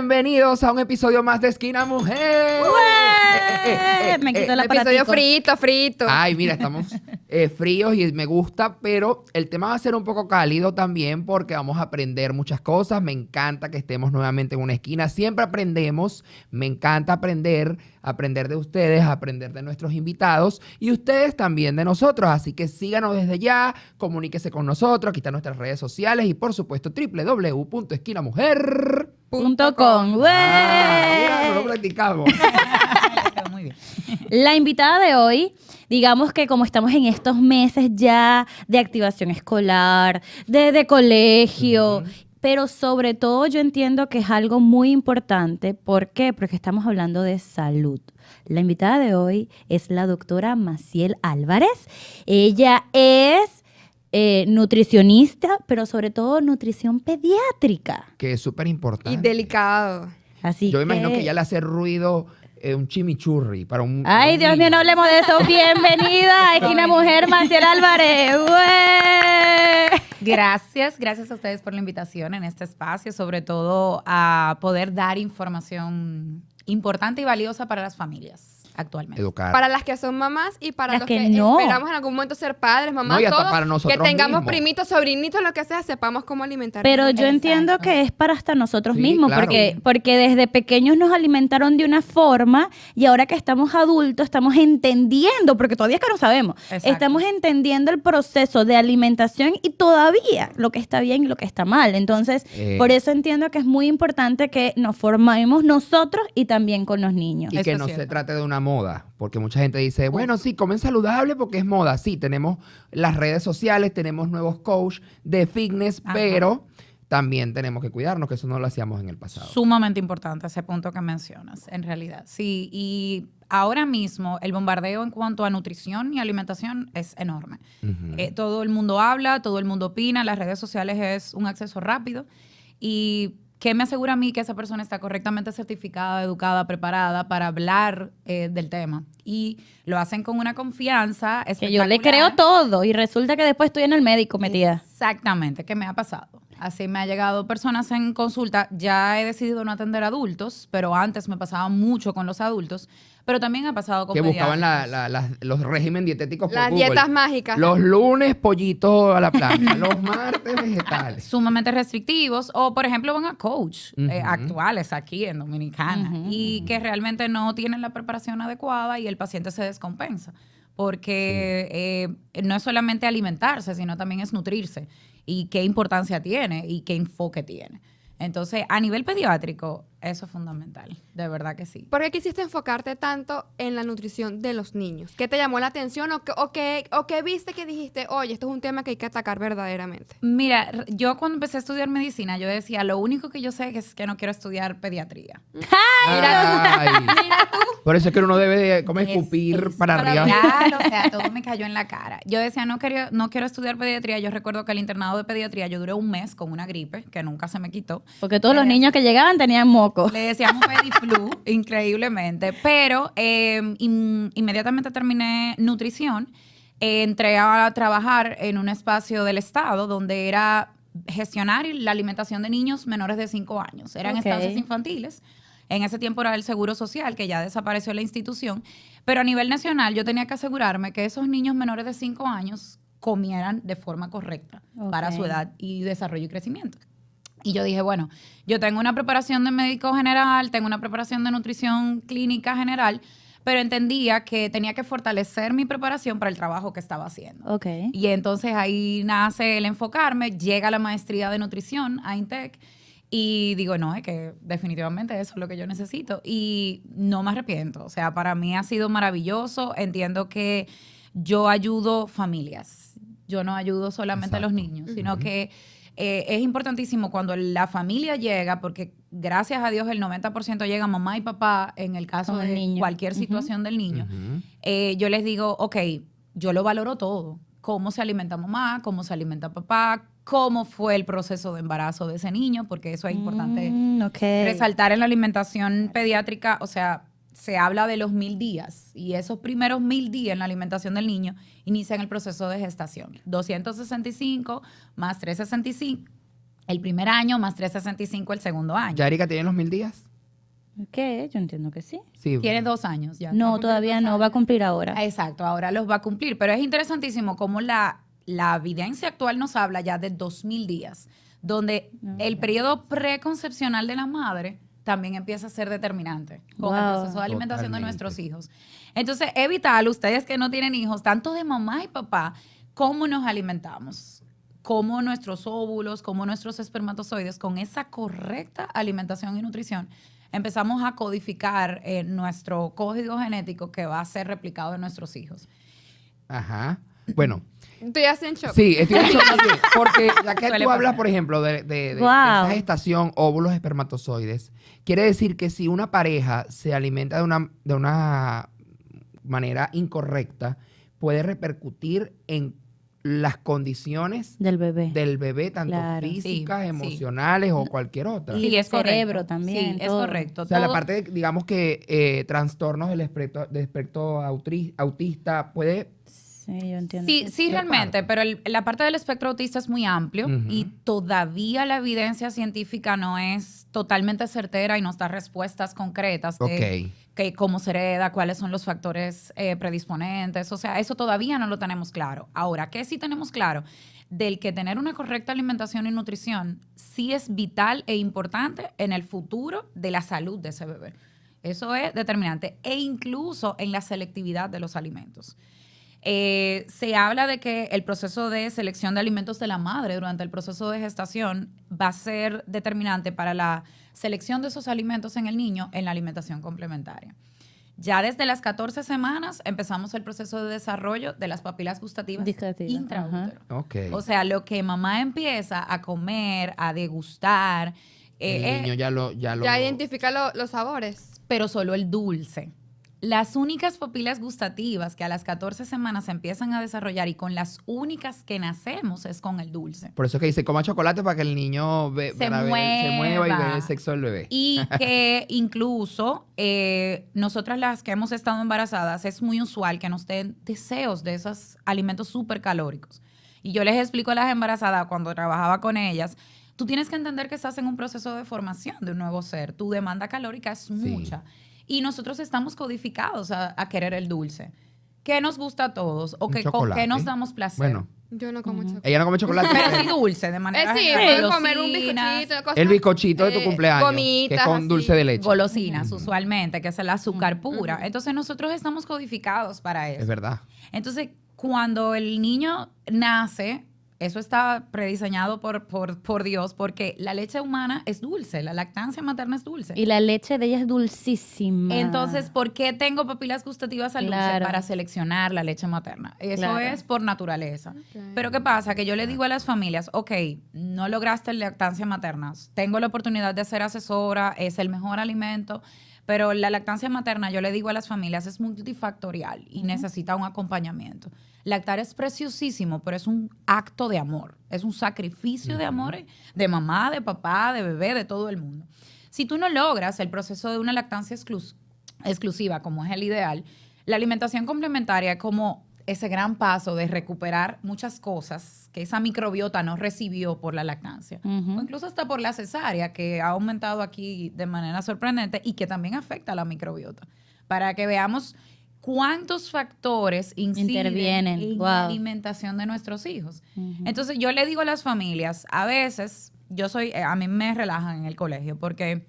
Bienvenidos a un episodio más de Esquina Mujer. Me quito el episodio aparatico. frito. Ay, mira, estamos fríos y me gusta, pero el tema va a ser un poco cálido también porque vamos a aprender muchas cosas. Me encanta que estemos nuevamente en una esquina. Siempre aprendemos. Me encanta aprender de ustedes, aprender de nuestros invitados y ustedes también de nosotros. Así que síganos desde ya, comuníquese con nosotros, aquí están nuestras redes sociales y por supuesto .com. Mira, no lo practicamos. Muy bien. La invitada de hoy, digamos que como estamos en estos meses ya de activación escolar, de colegio, pero sobre todo yo entiendo que es algo muy importante. ¿Por qué? Porque estamos hablando de salud. La invitada de hoy es la doctora Maciel Álvarez. Ella es nutricionista, pero sobre todo nutrición pediátrica. Que es súper Y importante. delicado. Así Yo me imagino que ya le hace ruido un chimichurri para un... Ay, Dios mío, no hablemos de eso. Bienvenida a Esquina Mujer, Maciel Álvarez. ¡Ué! Gracias a ustedes por la invitación en este espacio, sobre todo a poder dar información importante y valiosa para las familias actualmente. Educar. Para las que son mamás y para Las los que que no. esperamos en algún momento ser padres, mamás, No, y hasta todos, para nosotros que tengamos mismos. primitos, sobrinitos, lo que sea, sepamos cómo alimentar. Pero yo Exacto. entiendo que es para hasta nosotros Sí, mismos, claro. porque desde pequeños nos alimentaron de una forma y ahora que estamos adultos estamos entendiendo, porque todavía es que no sabemos, Exacto. estamos entendiendo el proceso de alimentación y todavía lo que está bien y lo que está mal. Entonces, por eso entiendo que es muy importante que nos formemos nosotros y también con los niños. Y Eso que es no se cierto. trate de una moda, porque mucha gente dice, bueno, sí, comen saludable porque es moda. Sí, tenemos las redes sociales, tenemos nuevos coach de fitness, Ajá. pero también tenemos que cuidarnos, que eso no lo hacíamos en el pasado. Sumamente importante ese punto que mencionas, en realidad. Sí, y ahora mismo el bombardeo en cuanto a nutrición y alimentación es enorme. Ujú. Todo el mundo habla, todo el mundo opina, las redes sociales es un acceso rápido. ¿Y qué me asegura a mí que esa persona está correctamente certificada, educada, preparada para hablar del tema? Y lo hacen con una confianza Que yo le espectacular. creo todo y resulta que después estoy en el médico metida. Exactamente, que me ha pasado. Así me ha llegado personas en consulta. Ya he decidido no atender adultos, pero antes me pasaba mucho con los adultos. Pero también ha pasado con Que buscaban pediátricos. los regímenes dietéticos por Las Google. dietas mágicas. Los lunes, pollito a la plancha. Los martes, vegetales. Sumamente restrictivos, o por ejemplo van a coach Ujú. actuales aquí en Dominicana Ujú. y que realmente no tienen la preparación adecuada y el paciente se descompensa porque no es solamente alimentarse, sino también es nutrirse y qué importancia tiene y qué enfoque tiene. Entonces, a nivel pediátrico, eso es fundamental, de verdad que sí. ¿Por qué quisiste enfocarte tanto en la nutrición de los niños? ¿Qué te llamó la atención o qué viste que dijiste, oye, esto es un tema que hay que atacar verdaderamente? Mira, yo cuando empecé a estudiar medicina, yo decía, lo único que yo sé es que no quiero estudiar pediatría. Ay, por eso es que uno debe de como escupir para arriba. Claro, o sea, todo me cayó en la cara. Yo decía, no quiero estudiar pediatría. Yo recuerdo que el internado de pediatría, yo duré un mes con una gripe que nunca se me quitó. Porque todos los niños que llegaban tenían moco. Le decíamos pediflu, increíblemente. Pero inmediatamente terminé nutrición. Entré a trabajar en un espacio del Estado donde era gestionar la alimentación de niños menores de 5 años. Eran Ok. estancias infantiles. En ese tiempo era el Seguro Social, que ya desapareció la institución. Pero a nivel nacional yo tenía que asegurarme que esos niños menores de 5 años comieran de forma correcta para Ok. su edad y desarrollo y crecimiento. Y yo dije, bueno, yo tengo una preparación de médico general, tengo una preparación de nutrición clínica general, pero entendía que tenía que fortalecer mi preparación para el trabajo que estaba haciendo. Ok. Y entonces ahí nace el enfocarme, llega la maestría de nutrición a INTEC y digo, no, es que definitivamente eso es lo que yo necesito y no me arrepiento. O sea, para mí ha sido maravilloso. Entiendo que yo ayudo familias. Yo no ayudo solamente a los Exacto. niños, sino que es importantísimo cuando la familia llega, porque gracias a Dios el 90% llega mamá y papá en el caso Con el de niño. cualquier Ujú. situación del niño. Ujú. Yo les digo, ok, yo lo valoro todo. Cómo se alimenta mamá, cómo se alimenta papá, cómo fue el proceso de embarazo de ese niño, porque eso es importante Ok. resaltar en la alimentación pediátrica. O sea, se habla de los 1000 días y esos primeros 1000 días en la alimentación del niño inician el proceso de gestación. 265 más 365 el primer año más 365 el segundo año. ¿Ya Erika tiene los 1000 días? ¿Qué? Yo entiendo que sí. Sí. Tiene 2 años ya. No, todavía no. Va a cumplir ahora. Exacto, ahora los va a cumplir. Pero es interesantísimo cómo la evidencia actual nos habla ya de 2000 días, donde el periodo preconcepcional de la madre también empieza a ser determinante con el Wow. proceso de alimentación de Totalmente. nuestros hijos. Entonces, es vital, ustedes que no tienen hijos, tanto de mamá y papá, cómo nos alimentamos, cómo nuestros óvulos, cómo nuestros espermatozoides, con esa correcta alimentación y nutrición, empezamos a codificar nuestro código genético que va a ser replicado en nuestros hijos. Ajá. Bueno, Estoy así en shock. sí, estoy en shock también, porque ya que Suele tú hablas, pasar. por ejemplo, de Wow. esa gestación, óvulos, espermatozoides, quiere decir que si una pareja se alimenta de una manera incorrecta, puede repercutir en las condiciones Del bebé. del bebé, tanto Claro. físicas, Sí, sí. emocionales o cualquier otra. Y Sí, el es correcto. cerebro también, Sí, es todo. correcto. O sea, la Todo- parte, digamos que trastornos del espectro autista puede... Sí, yo entiendo. Sí, que sí, ¿Qué realmente, parte? pero la parte del espectro autista es muy amplio Ujú. y todavía la evidencia científica no es totalmente certera y nos da respuestas concretas de que cómo se hereda, cuáles son los factores predisponentes. O sea, eso todavía no lo tenemos claro. Ahora, ¿qué sí tenemos claro? Del que tener una correcta alimentación y nutrición sí es vital e importante en el futuro de la salud de ese bebé. Eso es determinante. E incluso en la selectividad de los alimentos. Se habla de que el proceso de selección de alimentos de la madre durante el proceso de gestación va a ser determinante para la selección de esos alimentos en el niño en la alimentación complementaria. Ya desde las 14 semanas empezamos el proceso de desarrollo de las papilas gustativas Gustativas, intraútero. Ok. O sea, lo que mamá empieza a comer, a degustar, El niño ya lo... Ya identifica los sabores. pero solo el dulce. Las únicas papilas gustativas que a las 14 semanas se empiezan a desarrollar y con las únicas que nacemos es con el dulce. Por eso es que dice, coma chocolate para que el niño Se mueva y mueva. vea el sexo del bebé. Y que incluso nosotras las que hemos estado embarazadas es muy usual que nos den deseos de esos alimentos súper calóricos. Y yo les explico a las embarazadas cuando trabajaba con ellas, tú tienes que entender que estás en un proceso de formación de un nuevo ser. Tu demanda calórica es mucha. Y nosotros estamos codificados a querer el dulce. ¿Qué nos gusta a todos? ¿O Un con chocolate. qué nos damos placer? Bueno, Yo no como chocolate. ella no come chocolate. Pero sí dulce, de manera Sí, general. puedo comer un Golosinas, bizcochito, cosas. El bizcochito de tu cumpleaños, que es gomitas, con así. dulce de leche. golosinas usualmente, que es el azúcar pura. Entonces nosotros estamos codificados para eso. Es verdad. Entonces, cuando el niño nace, eso está prediseñado por Dios, porque la leche humana es dulce, la lactancia materna es dulce. Y la leche de ella es dulcísima. Entonces, ¿por qué tengo papilas gustativas al dulce? Claro. Para seleccionar la leche materna. Eso Claro. es por naturaleza. Pero ¿qué pasa? Que yo le digo a las familias, ok, no lograste lactancia materna, tengo la oportunidad de ser asesora, es el mejor alimento, pero la lactancia materna, yo le digo a las familias, es multifactorial y necesita un acompañamiento. Lactar es preciosísimo, pero es un acto de amor, es un sacrificio de amor de mamá, de papá, de bebé, de todo el mundo. Si tú no logras el proceso de una lactancia exclusiva, como es el ideal, la alimentación complementaria es como ese gran paso de recuperar muchas cosas que esa microbiota no recibió por la lactancia. Ujú. O incluso hasta por la cesárea, que ha aumentado aquí de manera sorprendente y que también afecta a la microbiota. Para que veamos cuántos factores inciden Intervienen. en Wow. la alimentación de nuestros hijos. Ujú. Entonces yo le digo a las familias, a veces a mí me relajan en el colegio porque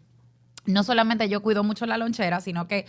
no solamente yo cuido mucho la lonchera, sino que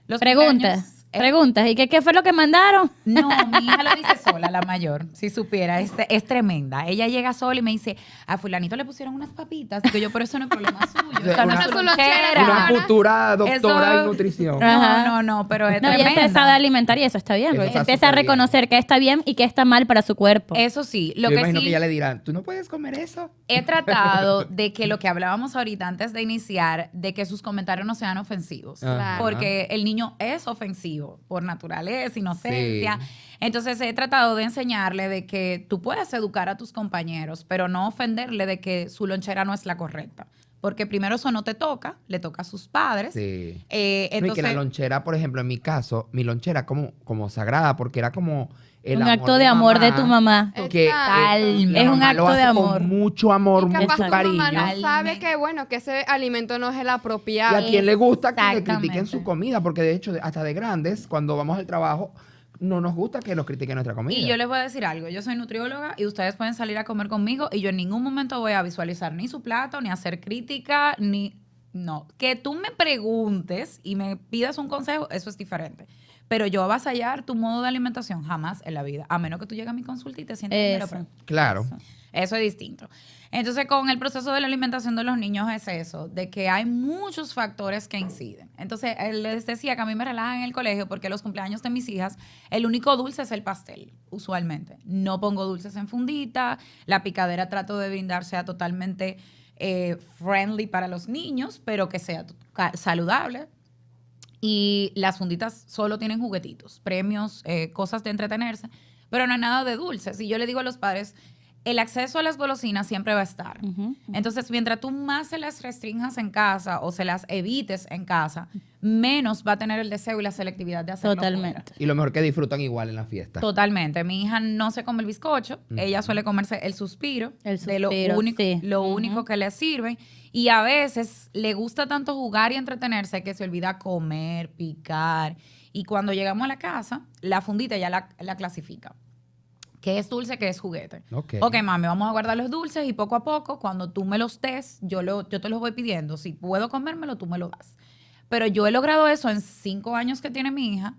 los cumpleaños- Preguntas. ¿Y qué fue lo que mandaron? No, mi hija lo dice sola, la mayor, si supiera, es tremenda. Ella llega sola y me dice, a fulanito le pusieron unas papitas, digo yo, pero eso no es problema suyo, esa no es su Una lonchera. Una futura doctora Eso- en nutrición. Ajá. No, pero es No, ella tremenda. se sabe alimentar y eso está bien. Eso está Empieza a súper bien. reconocer qué está bien y qué está mal para su cuerpo. Eso sí, Yo lo que imagino sí que ya le dirán, ¿tú no puedes comer eso? he tratado de que lo que hablábamos ahorita antes de iniciar, de que sus comentarios no sean ofensivos. Ajá. Porque el niño es ofensivo por naturaleza, inocencia. Sí. Entonces he tratado de enseñarle de que tú puedes educar a tus compañeros, pero no ofenderle de que su lonchera no es la correcta. porque primero eso no te toca, le toca a sus padres. Sí. No, Entonces, y que la lonchera, por ejemplo, en mi caso, mi lonchera como sagrada, porque era como el Un amor acto de amor de tu mamá. Que Exacto. la Es un mamá lo acto de hace amor. con mucho amor, Y capaz mucho tu mamá cariño. no sabe que, bueno, que ese alimento no es el Y apropiado. a quien le gusta que le Exactamente. critiquen su comida, porque de hecho, hasta de grandes, cuando vamos al trabajo, no nos gusta que nos critiquen nuestra comida. y yo les voy a decir algo, yo soy nutrióloga y ustedes pueden salir a comer conmigo y yo en ningún momento voy a visualizar ni su plato, ni hacer crítica, ni... No, que tú me preguntes y me pidas un consejo, eso es diferente. Pero yo avasallar tu modo de alimentación jamás en la vida, a menos que tú llegues a mi consulta y te sientes Eso. mira, pero- Claro. Eso es distinto. Entonces, con el proceso de la alimentación de los niños es eso, de que hay muchos factores que inciden. Entonces, él les decía que a mí me relajan en el colegio porque los cumpleaños de mis hijas, el único dulce es el pastel, usualmente. No pongo dulces en fundita, la picadera trato de brindar sea totalmente friendly para los niños, pero que sea saludable. Y las funditas solo tienen juguetitos, premios, cosas de entretenerse, pero no hay nada de dulces. Y yo le digo a los padres, el acceso a las golosinas siempre va a estar. Ujú. Entonces, mientras tú más se las restringas en casa o se las evites en casa, menos va a tener el deseo y la selectividad de hacerlo Totalmente. fuera. Y lo mejor que disfrutan igual en la fiesta. Totalmente. Mi hija no se come el bizcocho, ella suele comerse el suspiro, El de suspiro, lo único, sí. lo único que le sirve. Y a veces le gusta tanto jugar y entretenerse que se olvida comer, picar. Y cuando llegamos a la casa, la fundita ya la clasifica. ¿Qué es dulce? ¿Qué es juguete? Ok. Mami, vamos a guardar los dulces y poco a poco, cuando tú me los des, yo te los voy pidiendo. Si puedo comérmelo, tú me lo das. Pero yo he logrado eso en 5 años que tiene mi hija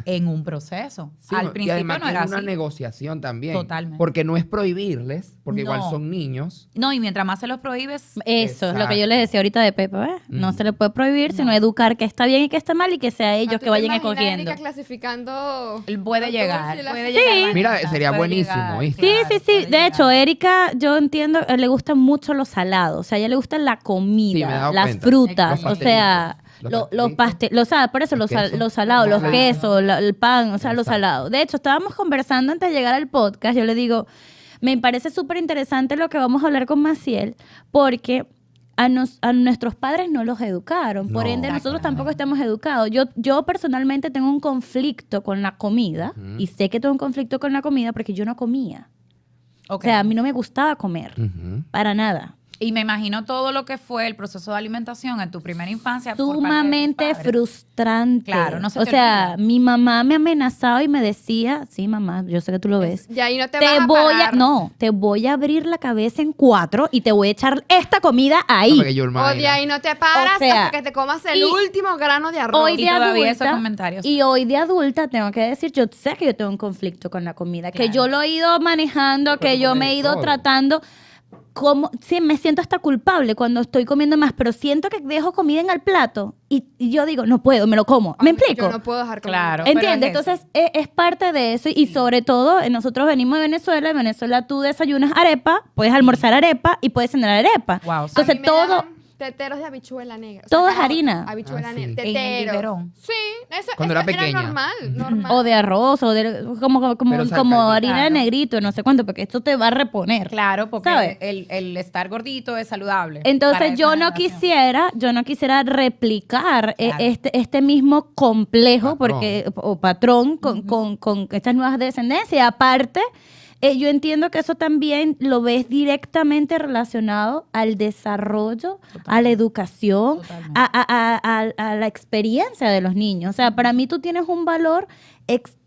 en un proceso. Sí, Al y principio además no que era es una así. negociación también. Totalmente. Porque no es prohibirles, porque igual No. son niños. No, y mientras más se los prohíbes, Eso es lo que yo Exacto. les decía ahorita de Pepa, ¿ves? No Mm. se le puede prohibir, sino educar que está bien y que está mal y que sea ellos ¿tú que te vayan imaginas a escogiendo. Erika clasificando él puede los llegar. dulces y la- Puede Sí. llegar a la Mira, meta, sería puede buenísimo, llegar, ¿oíste? Sí, claro, sí, sí. puede De llegar. hecho, Erika, yo entiendo, le gusta mucho lo salado. O sea, a ella le gusta la Sí, me he comida, dado las cuenta. frutas, Los o sea, pastelitos. los pasteles, o sea, por eso El queso. los salados, los Ajá. quesos, el pan, o sea, lo Exacto. salado. De hecho, estábamos conversando antes de llegar al podcast, yo le digo, me parece súper interesante lo que vamos a hablar con Maciel, porque a nuestros padres no los educaron, por No. ende nosotros tampoco estamos educados. Yo personalmente tengo un conflicto con la comida, Ujú. y sé que tengo un conflicto con la comida porque yo no comía. Ok. O sea, a mí no me gustaba comer, Ujú. para nada. Y me imagino todo lo que fue el proceso de alimentación en tu primera infancia. por parte de tus Sumamente padres. frustrante. Claro, no se O te sea, olvida. mi mamá me amenazaba y me decía, sí, mamá, yo sé que tú lo ves. Y ahí no te, Te vas a voy a, parar. no, te voy a abrir la cabeza en 4 y te voy a echar esta comida No, ahí. porque yo, O de imagina. ahí no te paras O sea, hasta que te comas el y último grano de arroz. Hoy Y de todavía esos adulta, comentarios. y hoy de adulta tengo que decir, yo sé que yo tengo un conflicto con la comida, que Claro. yo lo he ido manejando, Pero que tú yo comes me he de ido todo. tratando. Como, sí, me siento hasta culpable cuando estoy comiendo más, pero siento que dejo comida en el plato y yo digo, no puedo, me lo como. ¿Me explico? Yo no puedo dejar comer. Claro. pero ¿Entiendes? es eso. Entonces, es parte de eso y sobre todo, nosotros venimos de Venezuela. En Venezuela tú desayunas arepa, puedes almorzar arepa y puedes cenar arepa. Wow, sí. Entonces, A mí me todo... daban teteros de habichuela negra. Todo es caraota, harina. Habichuela Ah, negra. sí. En el Tetero. biberón. Sí, eso, Cuando eso era pequeña. normal, Ujú. normal. O de arroz, o de Pero saca como el- harina de claro. negrito, no sé cuánto, porque esto te va a reponer. Claro, porque ¿Sabes? el estar gordito es saludable. para Entonces esa yo no generación. quisiera replicar Claro. este mismo complejo Patrón. o patrón con estas nuevas descendencias. Y aparte, yo entiendo que eso también lo ves directamente relacionado al desarrollo, a la educación, Totalmente. a la experiencia de los niños. O sea, para mí tú tienes un valor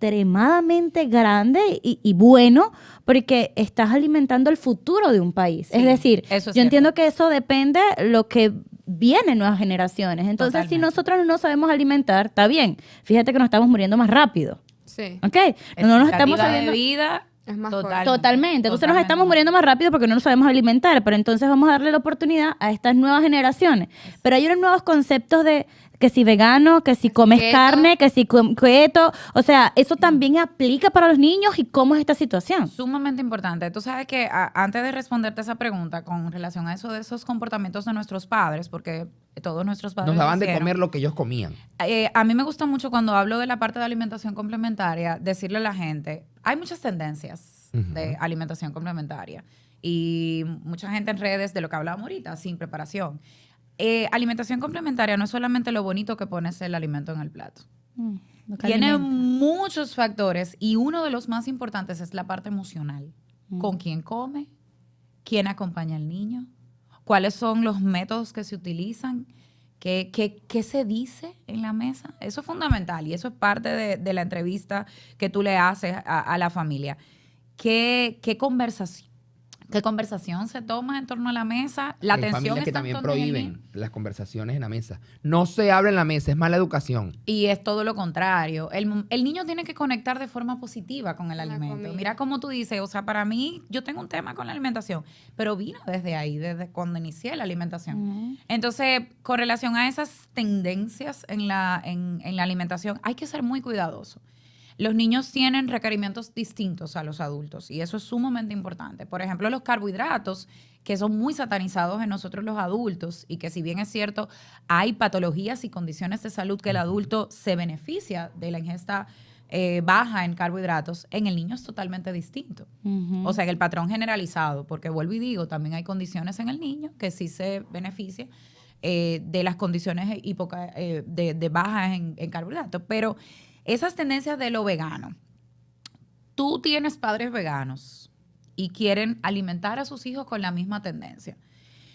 extremadamente grande y bueno porque estás alimentando el futuro de un país. Sí, es decir, eso es yo entiendo cierto. que eso depende lo que viene en nuevas generaciones. Entonces, si Totalmente. nosotros no nos sabemos alimentar, está bien. Fíjate que nos estamos muriendo más rápido. Sí. ¿Ok? No nos estamos Expectativa sabiendo... de vida Es más Totalmente. Entonces nos estamos Totalmente. muriendo más rápido porque no nos sabemos alimentar. Pero entonces vamos a darle la oportunidad a estas nuevas generaciones. Pero hay unos nuevos conceptos de que si vegano, que si comes keto. carne, que si keto. O sea, eso también aplica para los niños y cómo es esta situación. Sumamente importante. Tú sabes que antes de responderte esa pregunta con relación a eso de esos comportamientos de nuestros padres, porque todos nuestros padres Nos daban de hicieron, comer lo que ellos comían. a mí me gusta mucho cuando hablo de la parte de alimentación complementaria, decirle a la gente, hay muchas tendencias de alimentación complementaria y mucha gente en redes de lo que hablábamos ahorita, sin preparación. alimentación complementaria no es solamente lo bonito que pones el alimento en el plato. Lo que Tiene alimenta. muchos factores y uno de los más importantes es la parte emocional. ¿Con quién come? ¿Quién acompaña al niño? ¿Cuáles son los métodos que se utilizan? ¿Qué se dice en la mesa? Eso es fundamental y eso es parte de la entrevista que tú le haces a la familia. ¿Qué conversación se toma en torno a la mesa? La Hay atención familias que está también en torno al niño. prohíben las conversaciones en la mesa. No se habla en la mesa, es mala educación. Y es todo lo contrario. El niño tiene que conectar de forma positiva con el La alimento. comida. Mira cómo tú dices, o sea, para mí, yo tengo un tema con la alimentación, pero vino desde ahí, desde cuando inicié la alimentación. Entonces, con relación a esas tendencias en la alimentación, hay que ser muy cuidadoso. Los niños tienen requerimientos distintos a los adultos y eso es sumamente importante. Por ejemplo, los carbohidratos, que son muy satanizados en nosotros los adultos y que si bien es cierto, hay patologías y condiciones de salud que el adulto se beneficia de la ingesta baja en carbohidratos, en el niño es totalmente distinto. O sea, en el patrón generalizado, porque vuelvo y digo, también hay condiciones en el niño que sí se beneficia de las condiciones de bajas en carbohidratos, pero esas tendencias de lo vegano. Tú tienes padres veganos y quieren alimentar a sus hijos con la misma tendencia.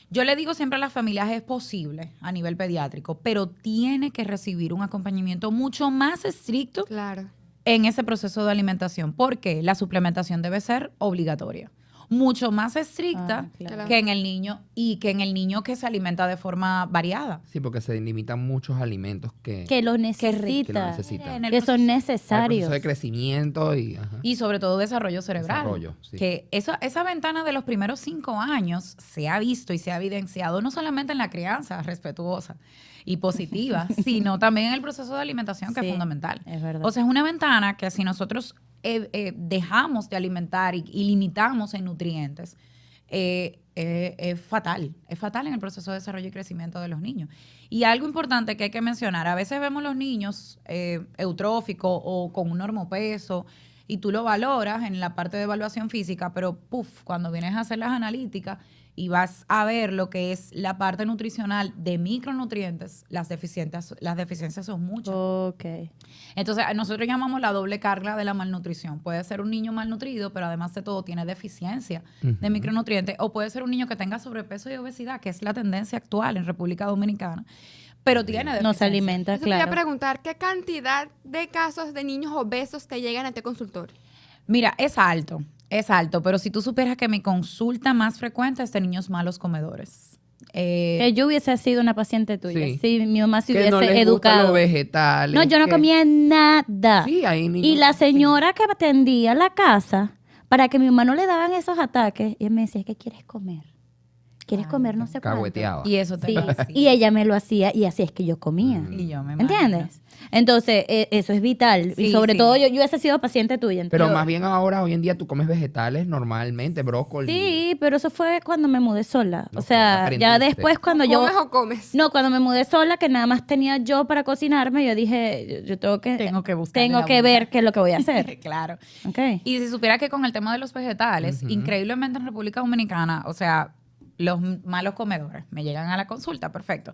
Yo le digo siempre a las familias, es posible a nivel pediátrico, pero tiene que recibir un acompañamiento mucho más estricto Claro. en ese proceso de alimentación, porque la suplementación debe ser obligatoria. Mucho más estricta claro. que en el niño y que en el niño que se alimenta de forma variada. Sí, porque se limitan muchos alimentos que Que lo que lo necesita. necesitan. En el Que son proceso- Hay necesarios. proceso de crecimiento y... ajá. Y sobre todo desarrollo cerebral. Desarrollo, sí. Que esa ventana de los primeros 5 años se ha visto y se ha evidenciado no solamente en la crianza respetuosa y positiva, sino también en el proceso de alimentación, que Sí, es fundamental. es verdad. O sea, es una ventana que si nosotros dejamos de alimentar y limitamos en nutrientes, es fatal en el proceso de desarrollo y crecimiento de los niños. Y algo importante que hay que mencionar, a veces vemos los niños eutróficos o con un normopeso y tú lo valoras en la parte de evaluación física, pero cuando vienes a hacer las analíticas y vas a ver lo que es la parte nutricional de micronutrientes, las deficiencias son muchas. Ok. Entonces, nosotros llamamos la doble carga de la malnutrición. Puede ser un niño malnutrido, pero además de todo tiene deficiencia de micronutrientes, o puede ser un niño que tenga sobrepeso y obesidad, que es la tendencia actual en República Dominicana, pero tiene deficiencia. No se alimenta, Eso te iba a claro. preguntar, ¿qué cantidad de casos de niños obesos te llegan a este consultorio? Mira, es alto, pero si tú supieras que mi consulta más frecuente es de niños malos comedores. Que yo hubiese sido una paciente tuya. Sí. Sí, mi mamá se que hubiese no les gustan educado. los vegetales. No, yo no que- comía nada. Sí, hay niños. Y la señora que atendía la casa, para que mi mamá no le daban esos ataques, ella me decía, ¿qué quieres comer? ¿Quieres comer no sé cuánto? Cahueteaba. Y eso te Sí, iba a decir. y ella me lo hacía y así es que yo comía. Y yo me imagino. ¿Entiendes? Entonces, eso es vital. Sí, y sobre sí. todo, yo hubiese sido paciente tuya. Pero entonces- más bien ahora, hoy en día, tú comes vegetales normalmente, brócoli. Sí, pero eso fue cuando me mudé sola. No O sé, sea, ya aprendiste. después cuando yo... ¿Comes o comes? No, cuando me mudé sola, que nada más tenía yo para cocinarme, yo dije, yo tengo que buscar tengo que ver qué es lo que voy a hacer. Claro. Ok. Y si supiera que con el tema de los vegetales, increíblemente en República Dominicana, o sea, los malos comedores me llegan a la consulta, perfecto.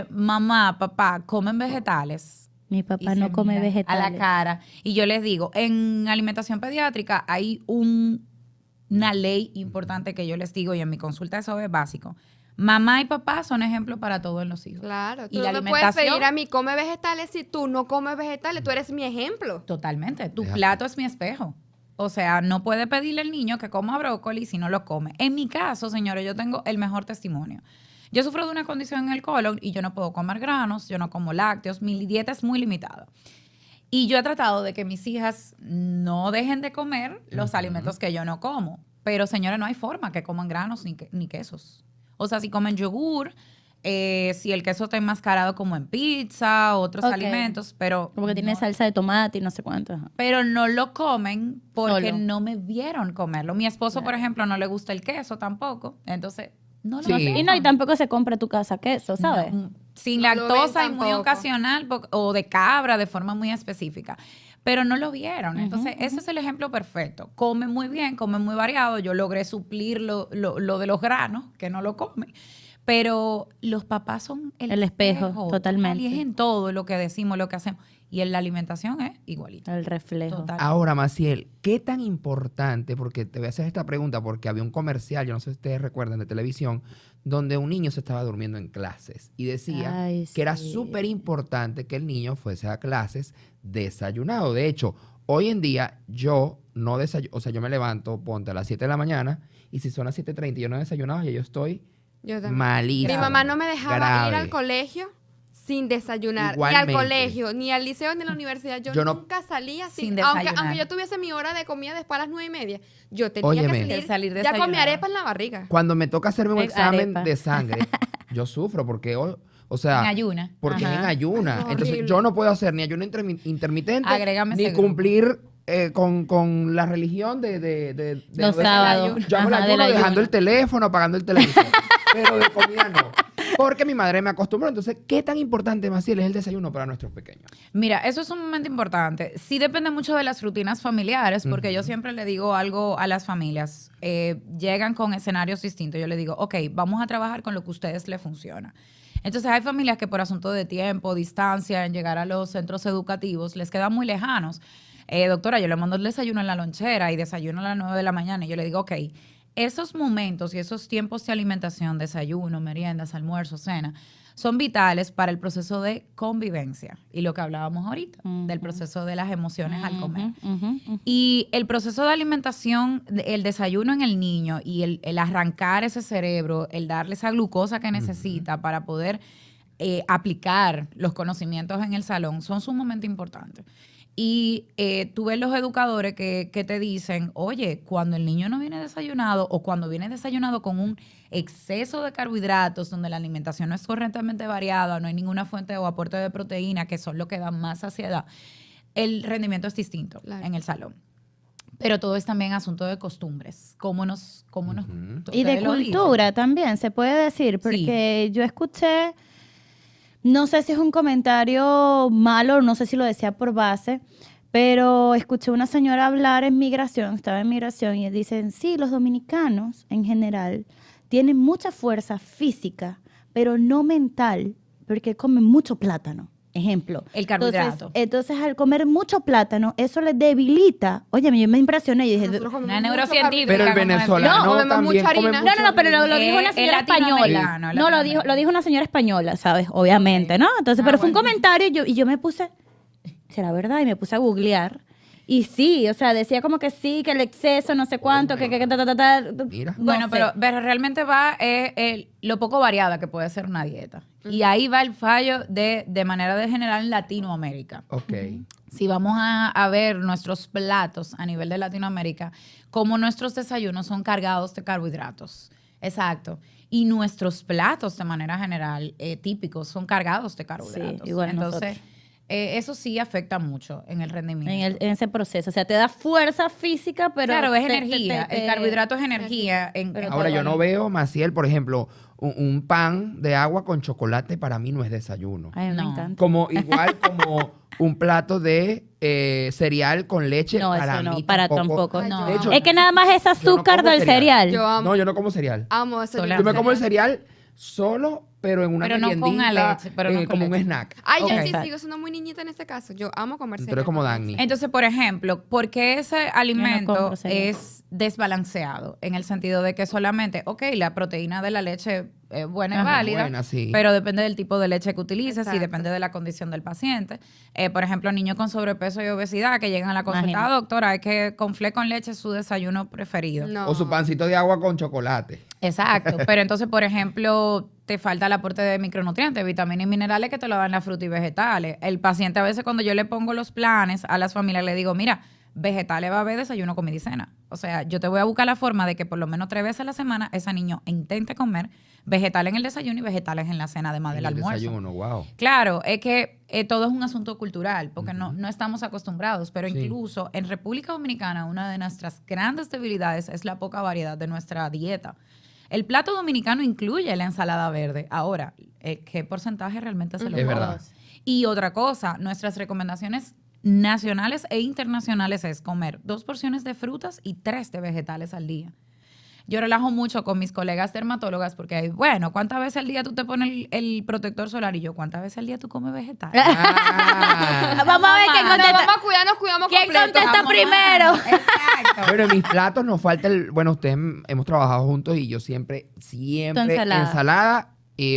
Mamá, papá, ¿comen vegetales? Mi Y papá se no come miran vegetales. a la cara. Y yo les digo, en alimentación pediátrica hay una ley importante que yo les digo, y en mi consulta eso es básico. Mamá y papá son ejemplos para todos los hijos. Claro. Y Tú la no me puedes alimentación- pedir a mí come vegetales si tú no comes vegetales. Tú eres mi ejemplo. Totalmente. Tu Es así. plato es mi espejo. O sea, no puede pedirle al niño que coma brócoli si no lo come. En mi caso, señores, yo tengo el mejor testimonio. Yo sufro de una condición en el colon y yo no puedo comer granos, yo no como lácteos, mi dieta es muy limitada. Y yo he tratado de que mis hijas no dejen de comer los alimentos que yo no como. Pero, señores, no hay forma que coman granos ni quesos. O sea, si comen yogur, si el queso está enmascarado como en pizza, otros Ok. alimentos, pero... Como que tiene no- salsa de tomate y no sé cuánto. ajá. pero no lo comen porque Solo. no me vieron comerlo. Mi esposo, por Claro. ejemplo, no le gusta el queso tampoco. Entonces, no lo Sí. hacemos. Y no, y tampoco se compra a tu casa queso, ¿sabes? No, sin No lo lactosa ven y muy tampoco. ocasional o de cabra de forma muy específica. Pero no lo vieron. Entonces, ese es el ejemplo perfecto. Come muy bien, come muy variado. Yo logré suplir lo de los granos, que no lo come. Pero los papás son El espejo, totalmente. Y es en todo lo que decimos, lo que hacemos. Y en la alimentación es igualito. El reflejo. Total. Ahora, Maciel, ¿qué tan importante? Porque te voy a hacer esta pregunta porque había un comercial, yo no sé si ustedes recuerdan, de televisión, donde un niño se estaba durmiendo en clases y decía Ay, que era sí. súper importante que el niño fuese a clases desayunado. De hecho, hoy en día yo no desayuno, o sea, yo me levanto, ponte a las 7 de la mañana y si son las 7:30 y yo no he desayunado, ya yo estoy Yo también. malísimo. Mi mamá no me dejaba ir grave. al colegio sin desayunar. Igualmente. Ni al colegio, ni al liceo, ni a la universidad. Yo no- nunca salía Sin aunque desayunar. yo tuviese mi hora de comida después a las 9:30, yo tenía Óyeme. que Que salir salir ya con mi desayunada. arepa en la barriga. Cuando me toca hacerme un examen Arepa. de sangre, yo sufro porque, o sea, En ayuna. porque es en Ajá. ayuna. Ay, Entonces horrible. yo no puedo hacer ni ayuno intermitente, Agrégame ni ese grupo. cumplir con la religión de Los no sábados. desayuno. Yo hago el Ajá, del ayuno dejando ayuno. el teléfono, apagando el televisor. Pero de comida no. Porque mi madre me acostumbró. Entonces, ¿qué tan importante, Maciel, es el desayuno para nuestros pequeños? Mira, eso es un momento importante. Sí depende mucho de las rutinas familiares, porque yo siempre le digo algo a las familias. Llegan con escenarios distintos. Yo le digo, ok, vamos a trabajar con lo que a ustedes les funciona. Entonces hay familias que por asunto de tiempo, distancia, en llegar a los centros educativos, les quedan muy lejanos. Doctora, yo le mando el desayuno en la lonchera y desayuno a las 9 de la mañana y yo le digo, ok, esos momentos y esos tiempos de alimentación, desayuno, meriendas, almuerzo, cena, son vitales para el proceso de convivencia y lo que hablábamos ahorita, del proceso de las emociones al comer. Y el proceso de alimentación, el desayuno en el niño y el arrancar ese cerebro, el darle esa glucosa que necesita para poder aplicar los conocimientos en el salón, son sumamente importantes. Y tú ves los educadores que te dicen, oye, cuando el niño no viene desayunado o cuando viene desayunado con un exceso de carbohidratos, donde la alimentación no es correctamente variada, no hay ninguna fuente o aporte de proteína, que son lo que dan más saciedad, el rendimiento es distinto Claro. en el salón. Pero todo es también asunto de costumbres, cómo nos Y de ustedes lo dicen. cultura también, se puede decir, porque yo escuché, no sé si es un comentario malo, no sé si lo decía por base, pero escuché una señora hablar en migración, estaba en migración, y dicen, sí, los dominicanos en general tienen mucha fuerza física, pero no mental, porque comen mucho plátano. Ejemplo. El carbohidrato. Entonces, al comer mucho plátano, eso les debilita. Oye, yo me impresioné y dije, Nosotros comemos Una mucho neurocientífica. Pero el como venezolano No, comemos también mucha come harina. mucho. no, pero lo dijo una El señora española. latinoamericano, No, lo dijo una señora española, ¿sabes? Obviamente, Ok. ¿no? Entonces, Ah, pero fue un bueno. comentario y yo me puse, ¿será verdad? Y me puse a googlear. Y sí, o sea, decía como que sí, que el exceso, no sé cuánto, que ta. Mira. No Bueno, sé. pero realmente va lo poco variada que puede ser una dieta. Y ahí va el fallo de manera de general en Latinoamérica. Ok. Si vamos a ver nuestros platos a nivel de Latinoamérica, como nuestros desayunos son cargados de carbohidratos. Exacto. Y nuestros platos de manera general típicos son cargados de carbohidratos. Sí, igual Entonces, nosotros. eso sí afecta mucho en el rendimiento. En ese proceso. O sea, te da fuerza física, pero... Claro, es te- energía. te- El carbohidrato es energía. Ahora, yo no veo, Maciel, por ejemplo, un pan de agua con chocolate para mí no es desayuno. Ay, me No. encanta. Como igual como un plato de cereal con leche No, para eso no, mí para tampoco. Ay, No. De hecho, Es que nada más es azúcar como del cereal. cereal. Yo amo, no, yo no como cereal. amo ese Sola. Yo me como el cereal. cereal solo, pero en una Pero no con meriendita, leche, pero no con como un leche. snack. Ay, yo Ok. sí sigo siendo muy niñita en este caso. Yo amo comer Tú cereal. eres como Dagny. Entonces, por ejemplo, ¿por qué ese alimento compro cereal. es desbalanceado? En el sentido de que solamente, ok, la proteína de la leche es buena y Ajá. válida, Buena, sí. pero depende del tipo de leche que utilices y Exacto. depende de la condición del paciente. Por ejemplo, niños con sobrepeso y obesidad que llegan a la consulta, Imagínate. doctora, es que con fle con leche es su desayuno preferido. No. O su pancito de agua con chocolate. Exacto, pero entonces, por ejemplo, te falta el aporte de micronutrientes, vitaminas y minerales que te lo dan las frutas y vegetales. El paciente a veces cuando yo le pongo los planes a las familias le digo, mira, vegetales va a haber desayuno, comida y cena. O sea, yo te voy a buscar la forma de que por lo menos 3 veces a la semana ese niño intente comer vegetales en el desayuno y vegetales en la cena, además del En el almuerzo. desayuno, wow. Claro, es que todo es un asunto cultural, porque no estamos acostumbrados, pero Sí. incluso en República Dominicana una de nuestras grandes debilidades es la poca variedad de nuestra dieta. El plato dominicano incluye la ensalada verde. Ahora, ¿qué porcentaje realmente se lo Es come? verdad. Y otra cosa, nuestras recomendaciones nacionales e internacionales es comer 2 porciones de frutas y 3 de vegetales al día. yo relajo mucho con mis colegas dermatólogas porque, bueno, ¿cuántas veces al día tú te pones el protector solar? Y yo, ¿cuántas veces al día tú comes vegetales? Ah. Vamos a ver quién Nos contesta. vamos a cuidar, nos cuidamos ¿Quién completo. contesta primero? Exacto. Bueno, en mis platos nos falta bueno, ustedes hemos trabajado juntos y yo siempre ensalada. ensalada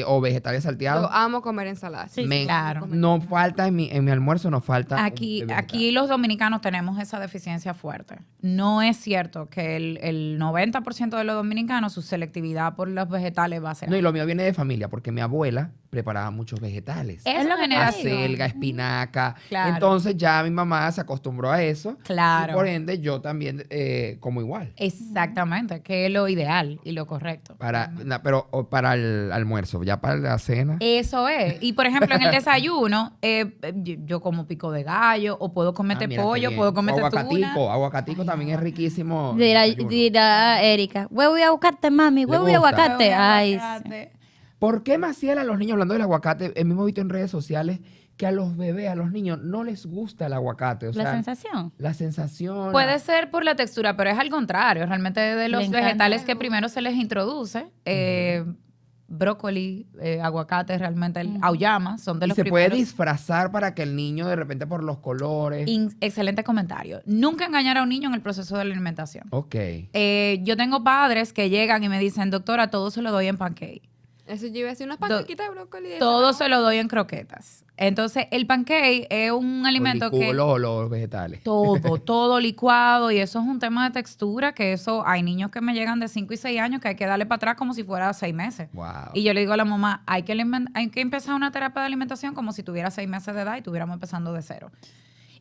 o vegetales salteados. Yo amo comer ensaladas. Sí, Me- claro. No falta en mi almuerzo, no falta. Aquí, un vegetal. aquí los dominicanos tenemos esa deficiencia fuerte. No es cierto que el 90% de los dominicanos, su selectividad por los vegetales va a ser. No, y lo mío viene de familia, porque mi abuela preparaba muchos vegetales. Es lo que generación. Acelga, espinaca. Claro. Entonces ya mi mamá se acostumbró a eso. Claro. Y por ende, yo también como igual. Exactamente, que es lo ideal y lo correcto. Pero para el almuerzo, ya para la cena. Eso es. Y por ejemplo, en el desayuno, yo como pico de gallo, o puedo comerte Mira qué pollo, bien. puedo comerte aguacatico. tuna. Aguacatico también es riquísimo. Dirá Erika, huevo y aguacate, mami, huevo y gusta? aguacate. Huevo y Ay, aguacate. ¿Por qué Maciel a los niños, hablando del aguacate, el mismo visto en redes sociales, que a los bebés, a los niños, no les gusta el aguacate? O la sea, sensación. la sensación. Puede ser por la textura, pero es al contrario. Realmente de los encanta. vegetales que primero se les introduce, brócoli, aguacate, realmente el auyama, son de Y los se puede primeros. disfrazar para que el niño, de repente, por los colores. Excelente comentario. Nunca engañar a un niño en el proceso de la alimentación. Ok. Yo tengo padres que llegan y me dicen, doctora, todo se lo doy en pancake. Eso yo iba a decir unas panquequitas de brócoli. de Todo esa, se lo doy en croquetas. Entonces, el pancake es un alimento que... Los vegetales. Todo licuado, y eso es un tema de textura, que eso, hay niños que me llegan de 5 y 6 años que hay que darle para atrás como si fuera 6 meses. Wow. Y yo le digo a la mamá, hay que empezar una terapia de alimentación como si tuviera 6 meses de edad y estuviéramos empezando de cero.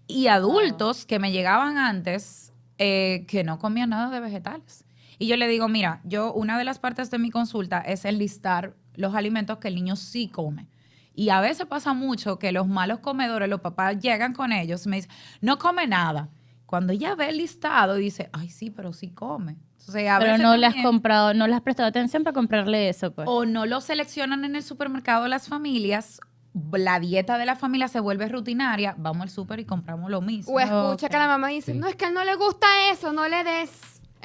Y adultos que me llegaban antes que no comían nada de vegetales. Y yo le digo, mira, una de las partes de mi consulta es enlistar los alimentos que el niño sí come. Y a veces pasa mucho que los malos comedores, los papás llegan con ellos y me dicen, no come nada. Cuando ella ve el listado, dice, ay, sí, pero sí come. Entonces, a Pero veces no le has también- comprado, no le has prestado atención para comprarle eso, pues. o no lo seleccionan en el supermercado las familias, la dieta de la familia se vuelve rutinaria, vamos al súper y compramos lo mismo. O escucha Ok. que la mamá dice, Sí. no, es que a él no le gusta eso, no le des.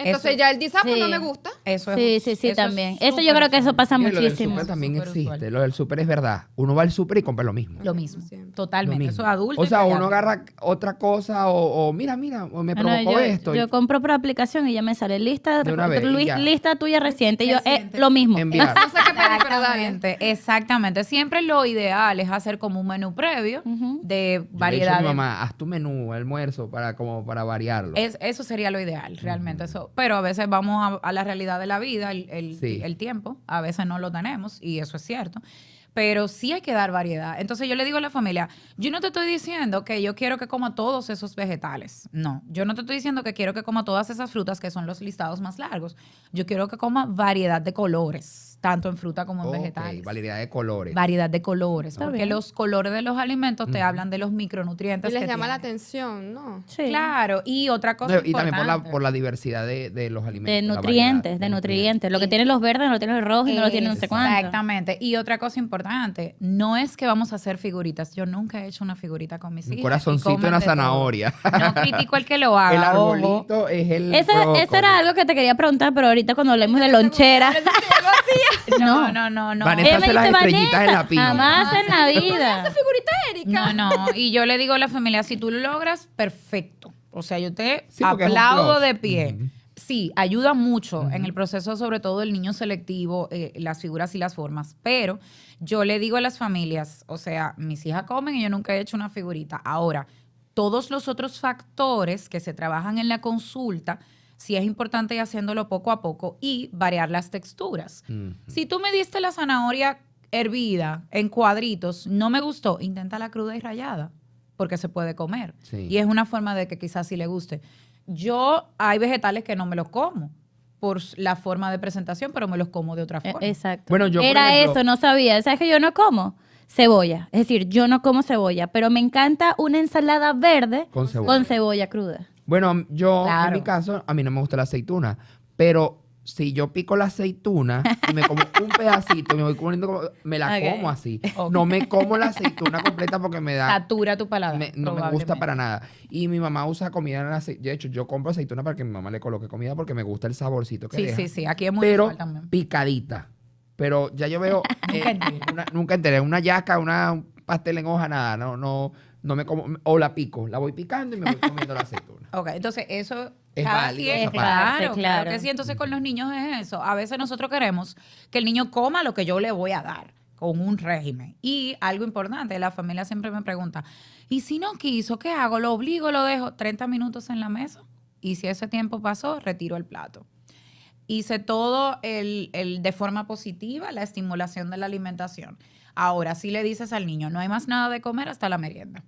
Entonces Eso- ya él dice, ah, pues Sí. no me gusta. Eso Sí, es, sí, sí, eso es también. Eso súper yo creo que eso usual. pasa Mira, lo del muchísimo. súper también Súper existe. usual. Lo del súper es verdad. Uno va al súper y compra lo mismo. Lo mismo, Siempre. totalmente. Lo Eso mismo. es adulto. O y sea, uno pediátrico. agarra otra cosa o mira, o me No, provocó yo, esto. yo compro por aplicación y ya me sale lista, De una vez, y ya. lista tuya reciente. Y yo, Reciente. lo mismo. Enviar. No sé qué pedir, pero dale. Exactamente. Siempre lo ideal es hacer como un menú previo Ujú. de Yo le he dicho a variedad. mi mamá, haz tu menú, almuerzo, para variarlo. Eso sería lo ideal, realmente. Eso. Pero a veces vamos a la realidad de la vida, Sí. el tiempo. A veces no lo tenemos y eso es cierto. Pero sí hay que dar variedad. Entonces yo le digo a la familia, yo no te estoy diciendo que yo quiero que coma todos esos vegetales. No, yo no te estoy diciendo que quiero que coma todas esas frutas que son los listados más largos. Yo quiero que coma variedad de colores, tanto en fruta como en Ok, vegetales. variedad de colores. Variedad de colores, Está porque bien. los colores de los alimentos te hablan de los micronutrientes Y les que llama la tienen. atención, ¿no? Sí. Claro, y otra cosa No, y también importante. por la diversidad de los alimentos. De la nutrientes, variedad de nutrientes. Lo que tienen los verdes no lo tienen los rojos y no lo tienen no sé cuánto. Exactamente. Y otra cosa importante, no es que vamos a hacer figuritas. Yo nunca he hecho una figurita con mis hijos. Un corazoncito y una zanahoria. No critico el que lo haga. El ojo. arbolito es el Eso brócoli. era algo que te quería preguntar, pero ahorita cuando hablemos de lonchera. No. Vanessa Ella me hace las dice, estrellitas en "Vanessa, la piña". jamás en la vida. Figurita Erika. No. Y yo le digo a la familia, si tú lo logras, perfecto. O sea, yo te Sí, porque es un aplaudo plus. de pie. Ujú. Sí, ayuda mucho en el proceso, sobre todo el niño selectivo, las figuras y las formas. Pero yo le digo a las familias, o sea, mis hijas comen y yo nunca he hecho una figurita. Ahora, todos los otros factores que se trabajan en la consulta, sí es importante ir haciéndolo poco a poco y variar las texturas. Ujú. Si tú me diste la zanahoria hervida en cuadritos, no me gustó, intenta la cruda y rallada, porque se puede comer. Sí. Y es una forma de que quizás sí le guste. Hay vegetales que no me los como por la forma de presentación, pero me los como de otra forma. Exacto. Bueno, yo, por Era ejemplo- eso, no sabía. ¿Sabes que yo no como? Cebolla. Es decir, yo no como cebolla, pero me encanta una ensalada verde Con cebolla. con cebolla cruda. Bueno, yo, Claro. en mi caso, a mí no me gusta la aceituna, pero si yo pico la aceituna y me como un pedacito, me voy comiendo me la Ok. como así. Ok. No me como la aceituna completa porque me da... Satura tu paladar. no me gusta probablemente. para nada. Y mi mamá usa comida en aceite. De hecho, yo compro aceituna para que mi mamá le coloque comida porque me gusta el saborcito que Sí, deja. sí, sí. Aquí es muy Pero usual también. picadita. Pero ya yo veo... nunca enteré. Una yaca, un pastel en hoja, nada. No me como... O la pico. La voy picando y me voy comiendo la aceituna. Ok, entonces eso Es cada válido quien- esa parte. claro, Claro. claro que sí. Entonces con los niños es eso. A veces nosotros queremos que el niño coma lo que yo le voy a dar con un régimen. Y algo importante, la familia siempre me pregunta, ¿y si no quiso, qué hago? ¿Lo obligo, lo dejo 30 minutos en la mesa? Y si ese tiempo pasó, retiro el plato. Hice todo de forma positiva, la estimulación de la alimentación. Ahora, si le dices al niño, no hay más nada de comer hasta la merienda.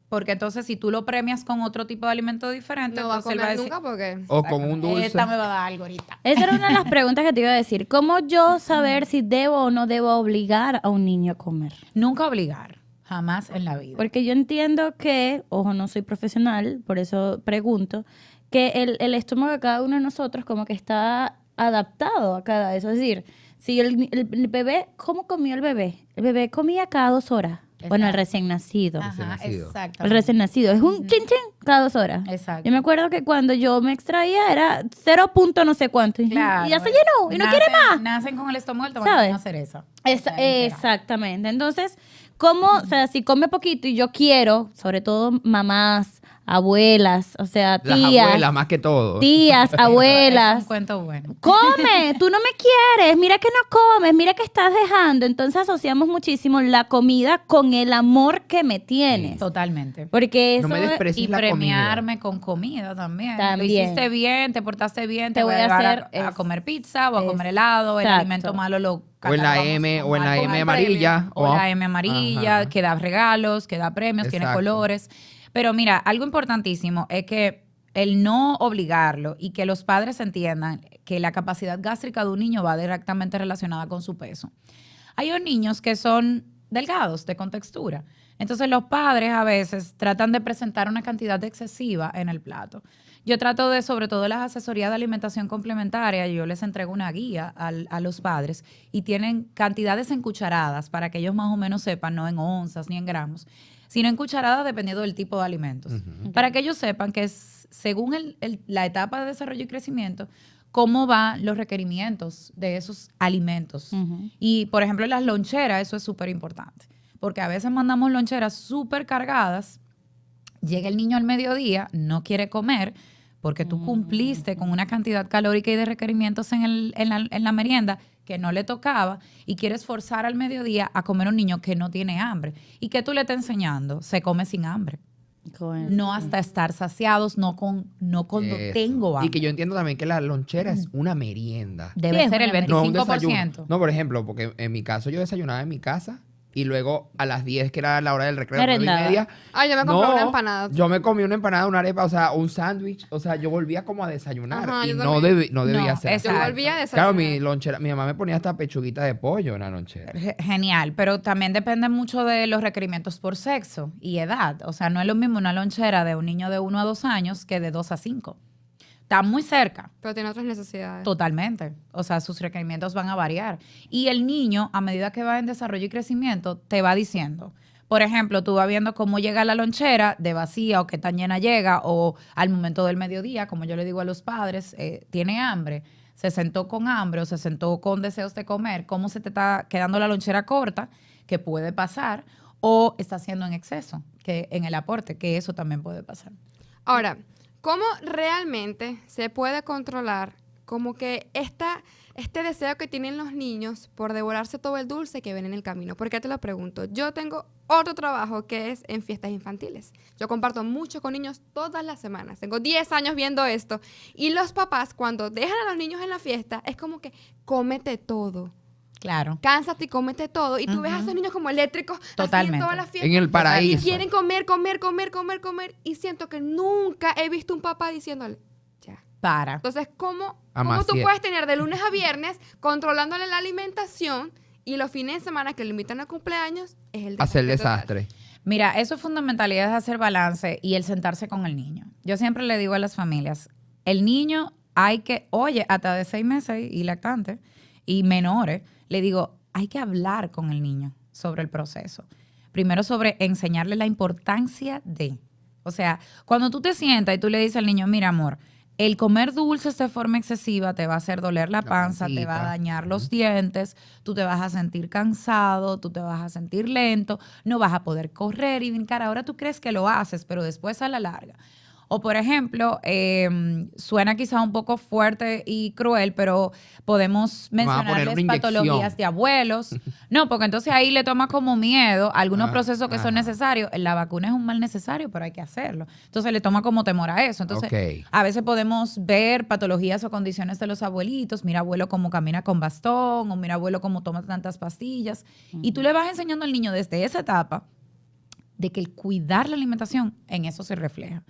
Porque entonces si tú lo premias con otro tipo de alimento diferente, No va a entonces él va a comer decir, nunca porque... O con un dulce. esta me va a dar algo ahorita. Esa era una de las preguntas que te iba a decir. ¿Cómo yo saber si debo o no debo obligar a un niño a comer? Nunca obligar, jamás en la vida. Porque yo entiendo que, ojo, no soy profesional, por eso pregunto, que el estómago de cada uno de nosotros como que está adaptado a cada eso. Es decir, si el bebé, ¿cómo comió el bebé? El bebé comía cada 2 horas. Bueno, el Exacto. recién nacido. Recién Ajá, nacido. exacto. El recién nacido. Es un chin chin cada 2 horas. Exacto. Yo me acuerdo que cuando yo me extraía era 0 punto no sé cuánto. Y Claro, ya se llenó y no quiere más. Nacen con el estómago del tamaño ¿Sabes? de una cereza. Esa- O sea, literal. exactamente. Entonces, ¿cómo, o sea, si come poquito y yo quiero, sobre todo mamás, abuelas, o sea, Las tías, abuelas más que todo. tías, Es un abuelas, cuento bueno. come, tú no me quieres, mira que no comes, mira que estás dejando. Entonces asociamos muchísimo la comida con el amor que me tienes. Totalmente. Porque eso No me es- desprecies Y la comida. premiarme con comida también. También. Lo hiciste bien, te portaste bien, te Te voy a voy a llevar hacer a es- comer pizza o a comer es- helado, el exacto. alimento malo lo O en la catalogamos M, como o en la mal M con amarilla. O la M amarilla, Ajá. que da regalos, que da premios, tiene Exacto. colores. Pero mira, algo importantísimo es que el no obligarlo y que los padres entiendan que la capacidad gástrica de un niño va directamente relacionada con su peso. Hay niños que son delgados, de contextura. Entonces los padres a veces tratan de presentar una cantidad excesiva en el plato. Yo trato de, sobre todo las asesorías de alimentación complementaria, yo les entrego una guía a los padres y tienen cantidades en cucharadas para que ellos más o menos sepan, no en onzas ni en gramos, sino en cucharadas dependiendo del tipo de alimentos. Para que ellos sepan que según la etapa de desarrollo y crecimiento, cómo van los requerimientos de esos alimentos. Ujú. Y, por ejemplo, en las loncheras, eso es súper importante. Porque a veces mandamos loncheras súper cargadas, llega el niño al mediodía, no quiere comer, porque tú cumpliste con una cantidad calórica y de requerimientos en la merienda que no le tocaba y quieres forzar al mediodía a comer un niño que no tiene hambre. ¿Y qué tú le estás enseñando? Se come sin hambre. No hasta estar saciados, no cuando Eso. tengo hambre. Y que yo entiendo también que la lonchera es una merienda. Debe Sí, es ser el una merienda. No es un 25%. desayuno. No, por ejemplo, porque en mi caso yo desayunaba en mi casa y luego a las 10, que era la hora del recreo, 9:30. Ay, yo me compré una empanada. Yo me comí una empanada, una arepa, o sea, un sándwich. O sea, yo volvía como a desayunar. Ajá, y yo no, también. no debía No, ser así. Yo exacto. volví a Claro, desayunar. mi lonchera, mi mamá me ponía hasta pechuguita de pollo en la lonchera. Genial, pero también depende mucho de los requerimientos por sexo y edad. O sea, no es lo mismo una lonchera de un niño de 1 a 2 años que de 2 a 5. Está muy cerca, Pero tiene otras necesidades. totalmente. O sea, sus requerimientos van a variar. Y el niño, a medida que va en desarrollo y crecimiento, te va diciendo. Por ejemplo, tú vas viendo cómo llega la lonchera de vacía o qué tan llena llega, o al momento del mediodía, como yo le digo a los padres, tiene hambre, se sentó con hambre o se sentó con deseos de comer, cómo se te está quedando la lonchera corta, que puede pasar, o está haciendo en exceso, que en el aporte, que eso también puede pasar. Ahora, ¿cómo realmente se puede controlar como que este deseo que tienen los niños por devorarse todo el dulce que ven en el camino? ¿Por qué te lo pregunto? Yo tengo otro trabajo que es en fiestas infantiles. Yo comparto mucho con niños todas las semanas. Tengo 10 años viendo esto. Y los papás, cuando dejan a los niños en la fiesta, es como que cómete todo. Claro. Cánsate y cómete todo. Y tú ves a esos niños como eléctricos así en Totalmente. toda la fiesta. En el Y paraíso. quieren comer. Y siento que nunca he visto un papá diciéndole, ya. Para. Entonces, ¿cómo tú Amaciar. puedes tener de lunes a viernes controlándole la alimentación y los fines de semana que lo invitan a cumpleaños es el Hacer desastre desastre. Mira, eso es fundamentalidad, es hacer balance y el sentarse con el niño. Yo siempre le digo a las familias, el niño hay que, oye, hasta de 6 meses y lactantes y menores, le digo, hay que hablar con el niño sobre el proceso. Primero sobre enseñarle la importancia de. O sea, cuando tú te sientas y tú le dices al niño, mira, amor, el comer dulces de forma excesiva te va a hacer doler la panza, te va a dañar los dientes, tú te vas a sentir cansado, tú te vas a sentir lento, no vas a poder correr y brincar. Ahora tú crees que lo haces, pero después a la larga. O, por ejemplo, suena quizá un poco fuerte y cruel, pero podemos Me van a poner mencionarles una inyección. patologías de abuelos. No, porque entonces ahí le toma como miedo algunos Ah, procesos que son ajá. necesarios. La vacuna es un mal necesario, pero hay que hacerlo. Entonces le toma como temor a eso. Entonces, Ok. a veces podemos ver patologías o condiciones de los abuelitos. Mira, abuelo, cómo camina con bastón, o mira, abuelo, cómo toma tantas pastillas. Y tú le vas enseñando al niño desde esa etapa de que el cuidar la alimentación en eso se refleja.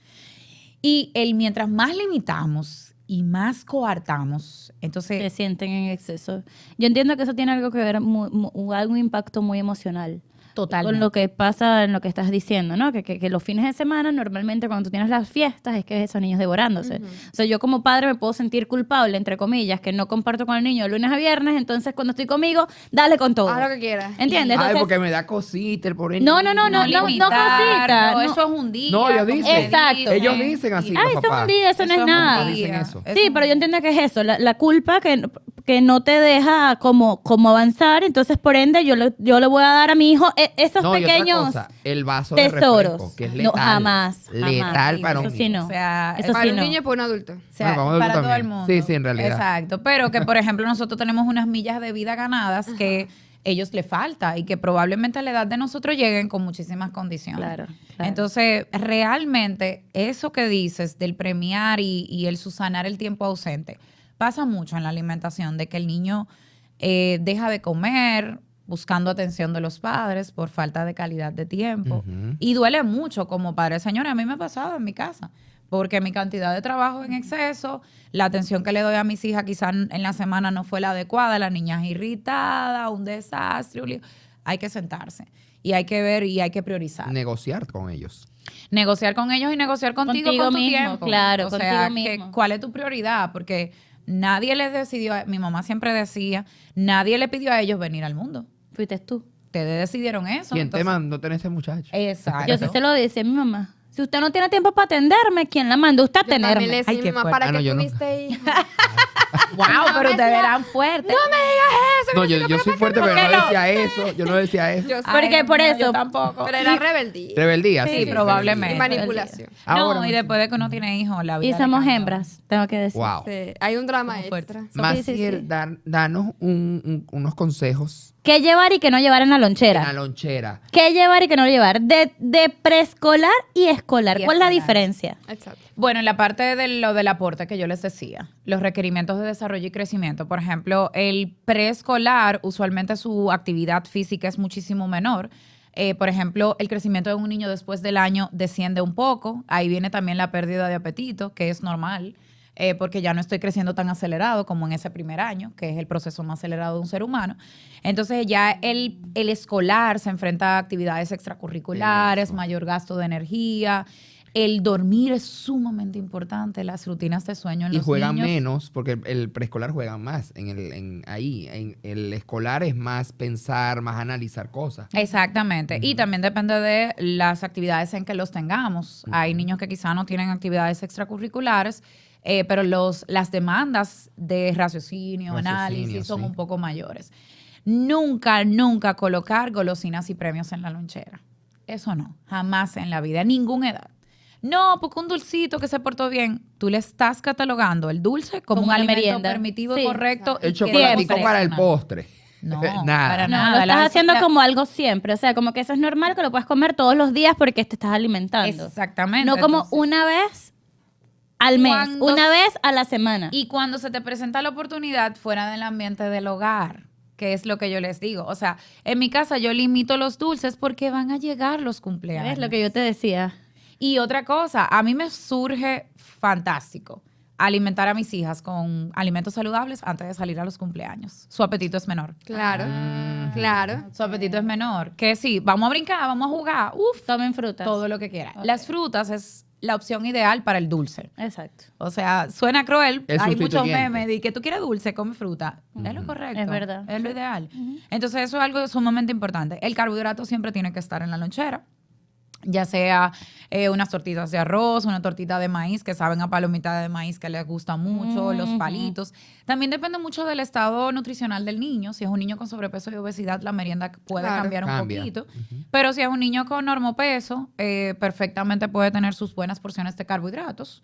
Y mientras más limitamos y más coartamos, Se entonces sienten en exceso. Yo entiendo que eso tiene algo que ver, algún impacto muy emocional. totalmente. Con lo que pasa en lo que estás diciendo, ¿no? Que los fines de semana, normalmente cuando tú tienes las fiestas, es que esos niños devorándose. O sea, yo como padre me puedo sentir culpable, entre comillas, que no comparto con el niño de lunes a viernes, entonces cuando estoy conmigo, dale con todo. Haz lo que quieras. ¿Entiendes? Ay, Entonces, porque me da cosita el pobre No, niño. no limitar, cosita, no, no. eso es un día. No, ellos como dicen. Exacto. Ellos dicen así, Ay, los eso es papás. un día, eso no es un nada. Dicen día. eso. Sí, pero yo entiendo que es eso, la culpa que no te deja como avanzar, entonces por ende yo le voy a dar a mi hijo esos No, y otra pequeños cosa, el vaso de tesoros. refresco, que es No, letal. jamás, Letal jamás. para un Eso sí niño. no. O sea, Eso Para sí un no. niño y para un adulto. O sea, Bueno, vamos a para verlo todo el también. mundo. Sí, sí, en realidad. Exacto, pero que por ejemplo nosotros tenemos unas millas de vida ganadas que ellos le falta y que probablemente a la edad de nosotros lleguen con muchísimas condiciones. Claro. Entonces, realmente eso que dices del premiar y el subsanar el tiempo ausente, pasa mucho en la alimentación, de que el niño deja de comer buscando atención de los padres por falta de calidad de tiempo. Ujú. Y duele mucho como padre. Señora, a mí me ha pasado en mi casa, porque mi cantidad de trabajo en exceso, la atención que le doy a mis hijas quizás en la semana no fue la adecuada, la niña es irritada, un desastre, un lío. Hay que sentarse y hay que ver y hay que priorizar. Negociar con ellos. Negociar con ellos y negociar contigo Contigo con tu mismo, tiempo. claro, O sea, contigo mismo. ¿cuál es tu prioridad? Porque nadie les decidió, mi mamá siempre decía, nadie le pidió a ellos venir al mundo. Fuiste tú. Ustedes decidieron eso. ¿Quién te entonces- mandó tener ese muchacho? Exacto. Yo sí se lo decía a mi mamá. Si usted no tiene tiempo para atenderme, ¿quién la mandó usted a Yo también le tenerme? decía Ay, a mi qué mamá, fuerte. ¿para Ah, no, qué yo no. tuviste hijos? Wow, pero ustedes decía, eran fuertes. No me digas eso. No, yo soy fuerte, pero no no? decía eso. Yo no decía eso. Yo Porque sé, por no, eso- Yo tampoco. pero era rebeldía. Rebeldía, Sí, sí. probablemente. Y manipulación. Ahora, No, y después de que uno tiene hijos, la vida Y le somos cambia. hembras, tengo que decir. Wow. Sí, hay un drama Como fuerte. extra. Maciel, sí. danos unos consejos ¿Qué llevar y qué no llevar en la en la lonchera? lonchera. ¿Qué llevar y qué no llevar? De preescolar y escolar. Y ¿Cuál es la escolar. diferencia? Exacto. Bueno, en la parte de lo del aporte que yo les decía, los requerimientos de desarrollo y crecimiento, por ejemplo, el preescolar, usualmente su actividad física es muchísimo menor. Por ejemplo, el crecimiento de un niño después del año desciende un poco. Ahí viene también la pérdida de apetito, que es normal, porque ya no estoy creciendo tan acelerado como en ese primer año, que es el proceso más acelerado de un ser humano. Entonces ya el escolar se enfrenta a actividades extracurriculares, Eso. mayor gasto de energía. El dormir es sumamente importante, las rutinas de sueño en Y los juegan niños. menos, porque el preescolar juegan más. Ahí, en el escolar es más pensar, más analizar cosas. Exactamente. Y también depende de las actividades en que los tengamos. Hay niños que quizá no tienen actividades extracurriculares, pero las demandas de raciocinio, análisis son sí. un poco mayores. Nunca colocar golosinas y premios en la lonchera. Eso no, jamás en la vida, en ninguna edad. No, porque un dulcito que se portó bien, tú le estás catalogando el dulce como un Como una alimento merienda. permitivo Sí. y correcto. El y que chocolatico debe para el funcionar. postre. No, Nada. para No, nada. lo estás La- haciendo la- como algo siempre. O sea, como que eso es normal que lo puedes comer todos los días porque te estás alimentando. Exactamente. No como entonces. una vez al mes, Cuando- una vez a la semana. Y cuando se te presenta la oportunidad fuera del ambiente del hogar, que es lo que yo les digo. O sea, en mi casa yo limito los dulces porque van a llegar los cumpleaños. ¿Ves lo que yo te decía? Y otra cosa, a mí me surge fantástico alimentar a mis hijas con alimentos saludables antes de salir a los cumpleaños. Su apetito es menor. Claro. Ah. Claro. Su apetito es menor. Que sí, vamos a brincar, vamos a jugar, Tomen frutas. todo lo que quiera. Ok. Las frutas es la opción ideal para el dulce. Exacto. O sea, suena cruel. El Hay muchos sustituyente. memes de que tú quieres dulce, come fruta. Es lo correcto. Es verdad. Es lo ideal. Entonces, eso es algo sumamente importante. El carbohidrato siempre tiene que estar en la lonchera. Ya sea unas tortitas de arroz, una tortita de maíz que saben a palomita de maíz que les gusta mucho, los palitos. También depende mucho del estado nutricional del niño. Si es un niño con sobrepeso y obesidad, la merienda puede Claro. cambiar un Cambia. poquito. Pero si es un niño con normopeso, perfectamente puede tener sus buenas porciones de carbohidratos,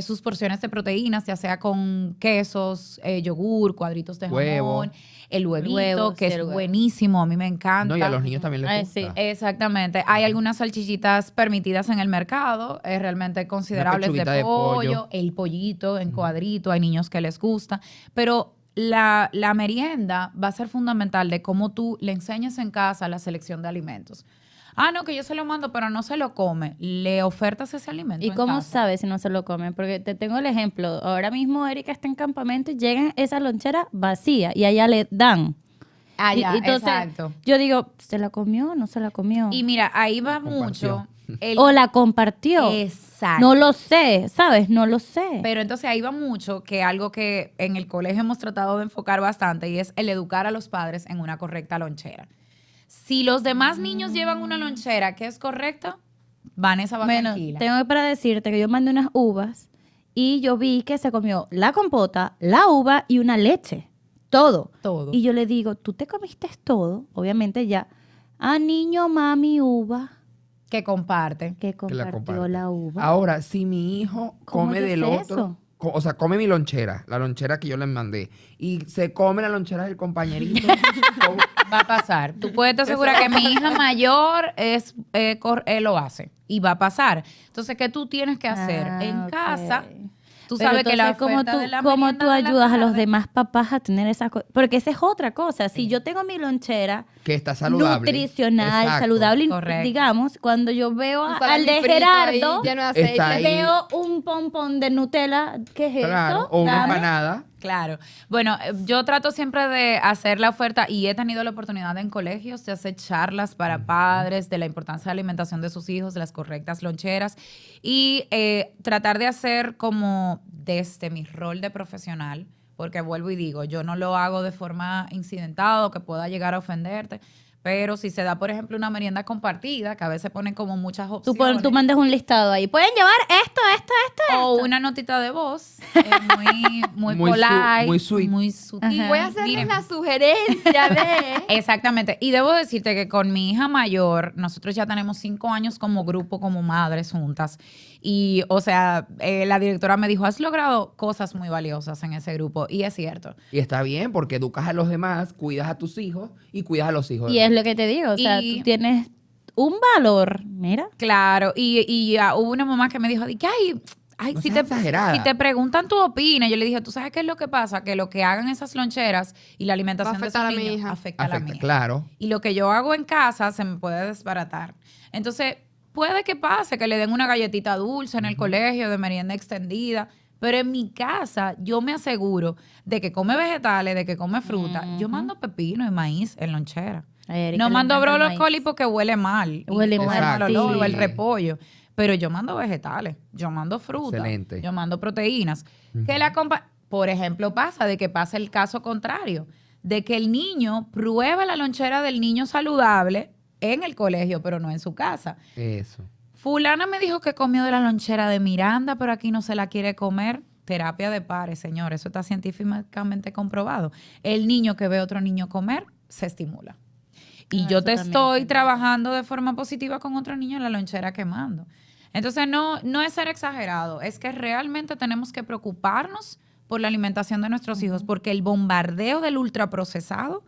sus porciones de proteínas, ya sea con quesos, yogur, cuadritos de Huevo. jamón, el huevito, Huevo, que sí, es el huevo. buenísimo, a mí me encanta. No, y a los niños también les Ay, gusta. sí. Exactamente. Hay algunas salchichitas permitidas en el mercado, realmente considerables de pechuguita de pollo. pollo, el pollito en cuadrito, hay niños que les gusta, pero la merienda va a ser fundamental de cómo tú le enseñas en casa la selección de alimentos. Ah, no, que yo se lo mando, pero no se lo come. Le ofertas ese alimento ¿Y en cómo casa. sabes si no se lo comen? Porque te tengo el ejemplo. Ahora mismo Erika está en campamento y llega esa lonchera vacía y allá le dan. Ah, ya, Entonces, exacto. yo digo, ¿se la comió o no se la comió? Y mira, ahí va Compartió. mucho. el- O la compartió. Exacto. No lo sé, ¿sabes? No lo sé. Pero entonces ahí va mucho que algo que en el colegio hemos tratado de enfocar bastante y es el educar a los padres en una correcta lonchera. Si los demás niños llevan una lonchera que es correcta, Vanessa va Bueno, tranquila. tengo para decirte que yo mandé unas uvas y yo vi que se comió la compota, la uva y una leche. Todo. Todo. Y yo le digo, ¿tú te comiste todo? Obviamente ya. Ah, niño, mami, uva. Que comparte. Que Que la compartió comparte. la uva. Ahora, si mi hijo ¿Cómo come es del otro, eso? o sea, come mi lonchera, la lonchera que yo le mandé, y se come la lonchera del compañerito, ¿cómo? Va a pasar. Tú puedes te asegurar que mi hija mayor lo hace. Y va a pasar. Entonces, ¿qué tú tienes que hacer? Ah, En ok. casa, tú Pero sabes que la entonces, oferta de la ¿cómo merienda tú de la ayudas a los tarde- demás papás a tener esas cosas? Porque esa es otra cosa. Si yo tengo mi lonchera Que está saludable. nutricional, Exacto. saludable, Correcto. digamos, cuando yo veo Un al salami de frito ahí, Gerardo, lleno de aceite. Está ahí. veo un pompón de Nutella, ¿qué es Claro, eso? o una Dame. empanada. Claro. Bueno, yo trato siempre de hacer la oferta y he tenido la oportunidad en colegios de hacer charlas para padres de la importancia de la alimentación de sus hijos, de las correctas loncheras y tratar de hacer como desde mi rol de profesional, porque vuelvo y digo, yo no lo hago de forma incidentada o que pueda llegar a ofenderte, pero si se da, por ejemplo, una merienda compartida, que a veces ponen como muchas Tú, opciones. tú mandas un listado ahí. Pueden llevar esto. O una notita de voz muy Muy polite, muy sweet. muy sutil. Ajá. Voy a hacerles Miren, la sugerencia de... exactamente. Y debo decirte que con mi hija mayor, nosotros ya tenemos 5 años como grupo, como madres juntas. Y, o sea, la directora me dijo, has logrado cosas muy valiosas en ese grupo. Y es cierto. Y está bien porque educas a los demás, cuidas a tus hijos y cuidas a los hijos. Y es lo que te digo. O sea, Y- tú tienes un valor. Mira. Claro. Y hubo una mamá que me dijo, de que, ay, No si seas te, exagerada. si te preguntan tu opinión, yo le dije, ¿tú sabes qué es lo que pasa? Que lo que hagan esas loncheras y la alimentación de afectar esos a mi niños hija. afecta a la Afecta, mía. claro. Y lo que yo hago en casa se me puede desbaratar. Entonces, puede que pase que le den una galletita dulce en el colegio de merienda extendida, pero en mi casa yo me aseguro de que come vegetales, de que come fruta. Yo mando pepino y maíz en lonchera. A Erika No le mando encanta el brócoli maíz. porque huele mal. Huele Y coge mal, mal olor, sí. o el repollo. Pero yo mando vegetales, yo mando fruta, Excelente. yo mando proteínas. Que por ejemplo, pasa de que pasa el caso contrario, de que el niño prueba la lonchera del niño saludable en el colegio, pero no en su casa. Eso. Fulana me dijo que comió de la lonchera de Miranda, pero aquí no se la quiere comer. Terapia de pares, señor, eso está científicamente comprobado. El niño que ve a otro niño comer se estimula. Y Ah, yo eso te también estoy es trabajando de forma positiva con otro niño en la lonchera quemando. Entonces, no es ser exagerado, es que realmente tenemos que preocuparnos por la alimentación de nuestros hijos, porque el bombardeo del ultraprocesado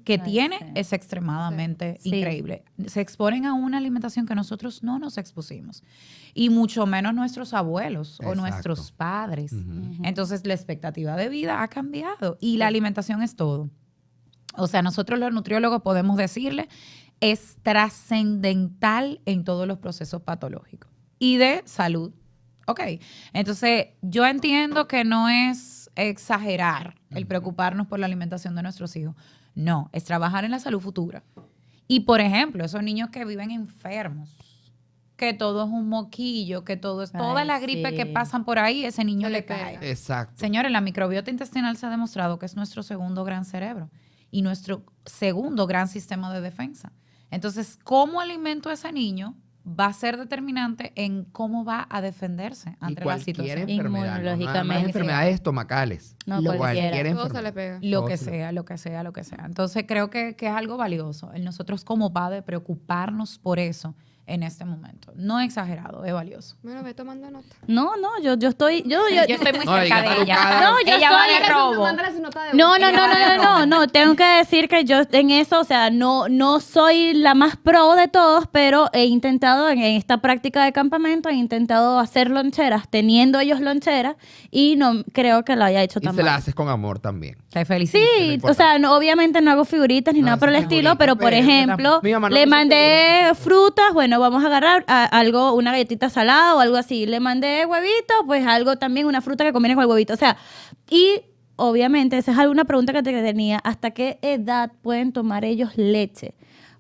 que Ay, tiene sí. es extremadamente Sí. increíble. Se exponen a una alimentación que nosotros no nos expusimos, y mucho menos nuestros abuelos o Exacto. nuestros padres. Ujú. Entonces, la expectativa de vida ha cambiado y la alimentación es todo. O sea, nosotros los nutriólogos podemos decirle, es trascendental en todos los procesos patológicos y de salud. Ok, entonces yo entiendo que no es exagerar el preocuparnos por la alimentación de nuestros hijos. No, es trabajar en la salud futura. Y por ejemplo, esos niños que viven enfermos, que todo es un moquillo, que todo es toda Ay, la gripe sí. que pasan por ahí, ese niño Se le le pega. cae. Exacto. Señores, la microbiota intestinal se ha demostrado que es nuestro segundo gran cerebro y nuestro segundo gran sistema de defensa. Entonces, cómo alimento a ese niño va a ser determinante en cómo va a defenderse Y ante la cualquier situación. enfermedad, no nada más Inmunológicamente. enfermedades estomacales. No, Lo que cualquiera. Cualquier Todo se le enfermedad. pega. Lo Todo que se le- sea, lo que sea, lo que sea. Entonces creo que es algo valioso el nosotros como padres preocuparnos por eso en este momento. No exagerado, es valioso. Bueno, ve tomando nota. No, yo estoy, yo estoy muy No, ella cerca de está ella. educada. No, yo Ella va estoy- de robo. Mándale su nota de No, voz. no, no, no, no, no, no, tengo que decir que yo en eso, o sea, no soy la más pro de todos, pero he intentado en esta práctica de campamento, he intentado hacer loncheras, teniendo ellos loncheras, y no creo que lo haya hecho Y tan se la mal. haces con amor también. Te felicito. Sí, o sea, obviamente no hago figuritas ni No, nada por el esas estilo, figuritas, pero por pero ejemplo, mi mamá no le hace mandé frutas, bueno, vamos a agarrar algo, una galletita salada o algo así. Le mandé huevito, pues algo también, una fruta que combine con el huevito. O sea, y obviamente, esa es alguna pregunta que te tenía, ¿hasta qué edad pueden tomar ellos leche?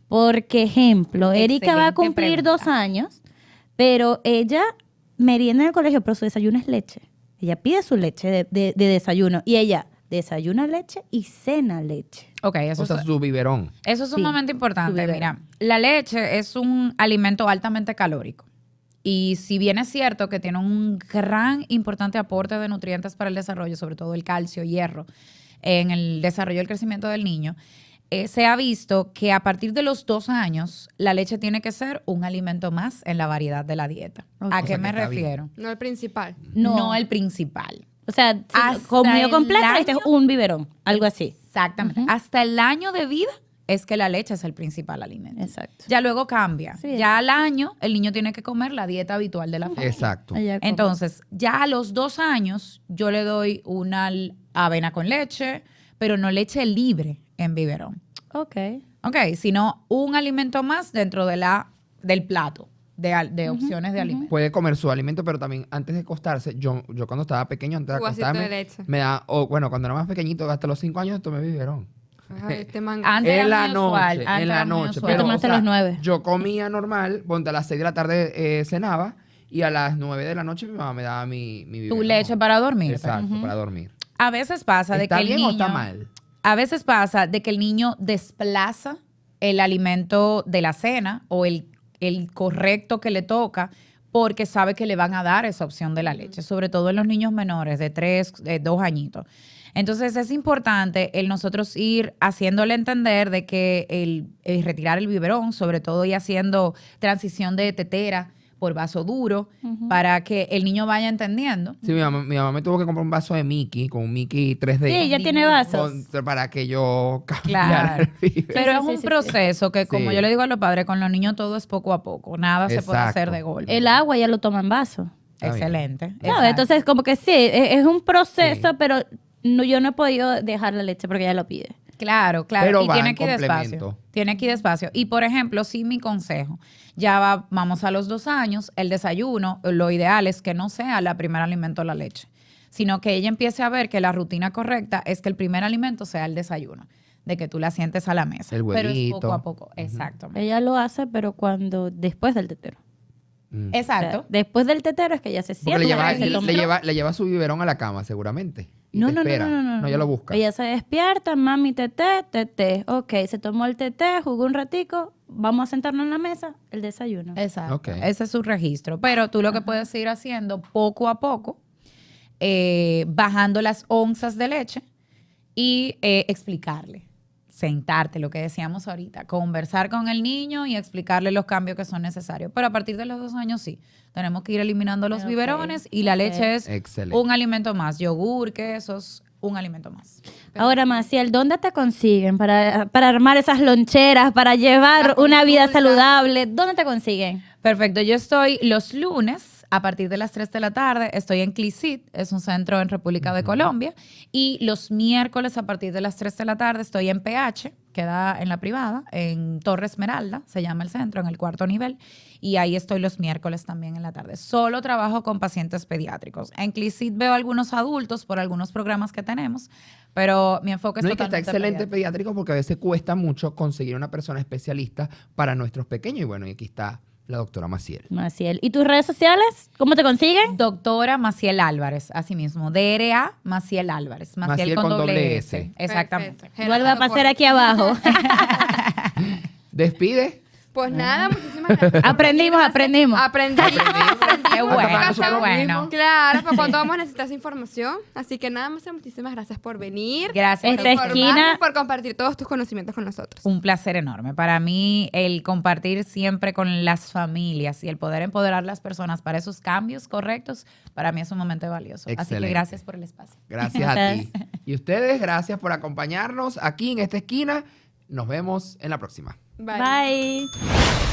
Porque, ejemplo, Erika va a Excelente cumplir pregunta. 2 años, pero ella merienda en el colegio, pero su desayuno es leche. Ella pide su leche de desayuno y ella desayuna leche y cena leche. Ok, eso O sea, es, su biberón. eso es sí, sumamente su importante. biberón. Mira, la leche es un alimento altamente calórico. Y si bien es cierto que tiene un gran importante aporte de nutrientes para el desarrollo, sobre todo el calcio, hierro, en el desarrollo y el crecimiento del niño, se ha visto que a partir de los 2 años la leche tiene que ser un alimento más en la variedad de la dieta. Ok. ¿A O qué sea, que me está bien. refiero? No el principal. No el principal. O sea, Hasta comida el completa, este es año- un biberón, algo así. Exactamente. Ujú. Hasta el año de vida es que la leche es el principal alimento. Exacto. Ya luego cambia. Sí. Ya al año el niño tiene que comer la dieta habitual de la familia. Exacto. Ella come. Entonces, ya a los 2 años yo le doy una avena con leche, pero no leche libre en biberón. Ok. Ok, sino un alimento más dentro del plato de opciones de alimentos. Puede comer su alimento, pero también antes de acostarse, yo cuando estaba pequeño, antes de Tu vasito de acostarme, leche. me da, o bueno, cuando era más pequeñito, hasta los 5 años tomé biberón. Ay, este mango. Antes era En la muy usual, noche, antes en la era muy noche. usual. Pero, tomaste a las 9. Yo comía normal, ponte a las 6 de la tarde cenaba, y a las 9 de la noche mi mamá me daba mi Tu biberón. leche para dormir. Exacto, para dormir. A veces pasa de ¿Está que el bien niño... o está mal? A veces pasa de que el niño desplaza el alimento de la cena o el correcto que le toca porque sabe que le van a dar esa opción de la leche, sobre todo en los niños menores de 3, de 2 añitos. Entonces es importante el nosotros ir haciéndole entender de que el retirar el biberón, sobre todo y haciendo transición de tetera por vaso duro, para que el niño vaya entendiendo. Sí, mi mamá me tuvo que comprar un vaso de Mickey, con un Mickey 3D. Sí, ella tiene vasos. Para que yo cambiara Claro. el biberón. Pero Sí, es sí, un sí, sí. proceso que, como Sí. yo le digo a los padres, con los niños todo es poco a poco. Nada se puede Exacto. hacer de golpe. El agua ya lo toma en vaso. Está bien. Excelente. ¿Sabes? Exacto. Entonces, como que sí, es un proceso, Sí. pero yo no he podido dejar la leche porque ella lo pide. Claro, claro. Pero y va tiene en que ir despacio. complemento. Tiene que ir despacio. Y, por ejemplo, sí, mi consejo. Vamos a los 2 años, el desayuno, lo ideal es que no sea el primer alimento la leche, sino que ella empiece a ver que la rutina correcta es que el primer alimento sea el desayuno, de que tú la sientes a la mesa. El Pero es huevito. poco a poco. Exactamente. Ella lo hace, pero después del tetero. Mm. O sea, Exacto. después del tetero es que ella se Porque sienta. le lleva su biberón a la cama, seguramente. Y No, te no, no, espera. no, no, No, ella lo busca. Ella se despierta, mami, teté. Ok, se tomó el teté, jugó un ratico, vamos a sentarnos en la mesa, el desayuno. Exacto. Ok. Ese es su registro. Pero tú lo que puedes ir haciendo poco a poco, bajando las onzas de leche y explicarle. Sentarte, lo que decíamos ahorita, conversar con el niño y explicarle los cambios que son necesarios. Pero a partir de los 2 años sí, tenemos que ir eliminando los Ok, biberones y la ok. leche es Excelente. un alimento más. Yogur, quesos, un alimento más. Ahora, Maciel, ¿dónde te consiguen para armar esas loncheras, para llevar La una vida consulta. saludable? ¿Dónde te consiguen? Perfecto, yo estoy los lunes a partir de las 3 de la tarde, estoy en CLICIT, es un centro en República de Colombia, y los miércoles a partir de las 3 de la tarde estoy en PH, queda en la privada, en Torre Esmeralda, se llama el centro, en el 4º nivel, y ahí estoy los miércoles también en la tarde. Solo trabajo con pacientes pediátricos. En CLICIT veo algunos adultos por algunos programas que tenemos, pero mi enfoque es No, y que está totalmente excelente pediátrico. pediátrico porque a veces cuesta mucho conseguir una persona especialista para nuestros pequeños. Y bueno, y aquí está la doctora Maciel. Maciel. ¿Y tus redes sociales? ¿Cómo te consiguen? Doctora Maciel Álvarez, así mismo. DRA Maciel Álvarez. Maciel con doble S. Exactamente. Perfecto. Igual va a pasar aquí abajo. ¿Despide? Pues nada, muchísimas gracias. Aprendimos. Aprendí. Qué bueno, Hasta qué lo bueno. mismo. Claro, pero cuando vamos a necesitar esa información. Así que nada más, muchísimas gracias por venir. Gracias. Esta por esquina- informarnos, por compartir todos tus conocimientos con nosotros. Un placer enorme. Para mí, el compartir siempre con las familias y el poder empoderar a las personas para esos cambios correctos, para mí es un momento valioso. Así Excelente. que gracias por el espacio. Gracias a ti. Y ustedes, gracias por acompañarnos aquí en esta esquina. Nos vemos en la próxima. Bye. Bye.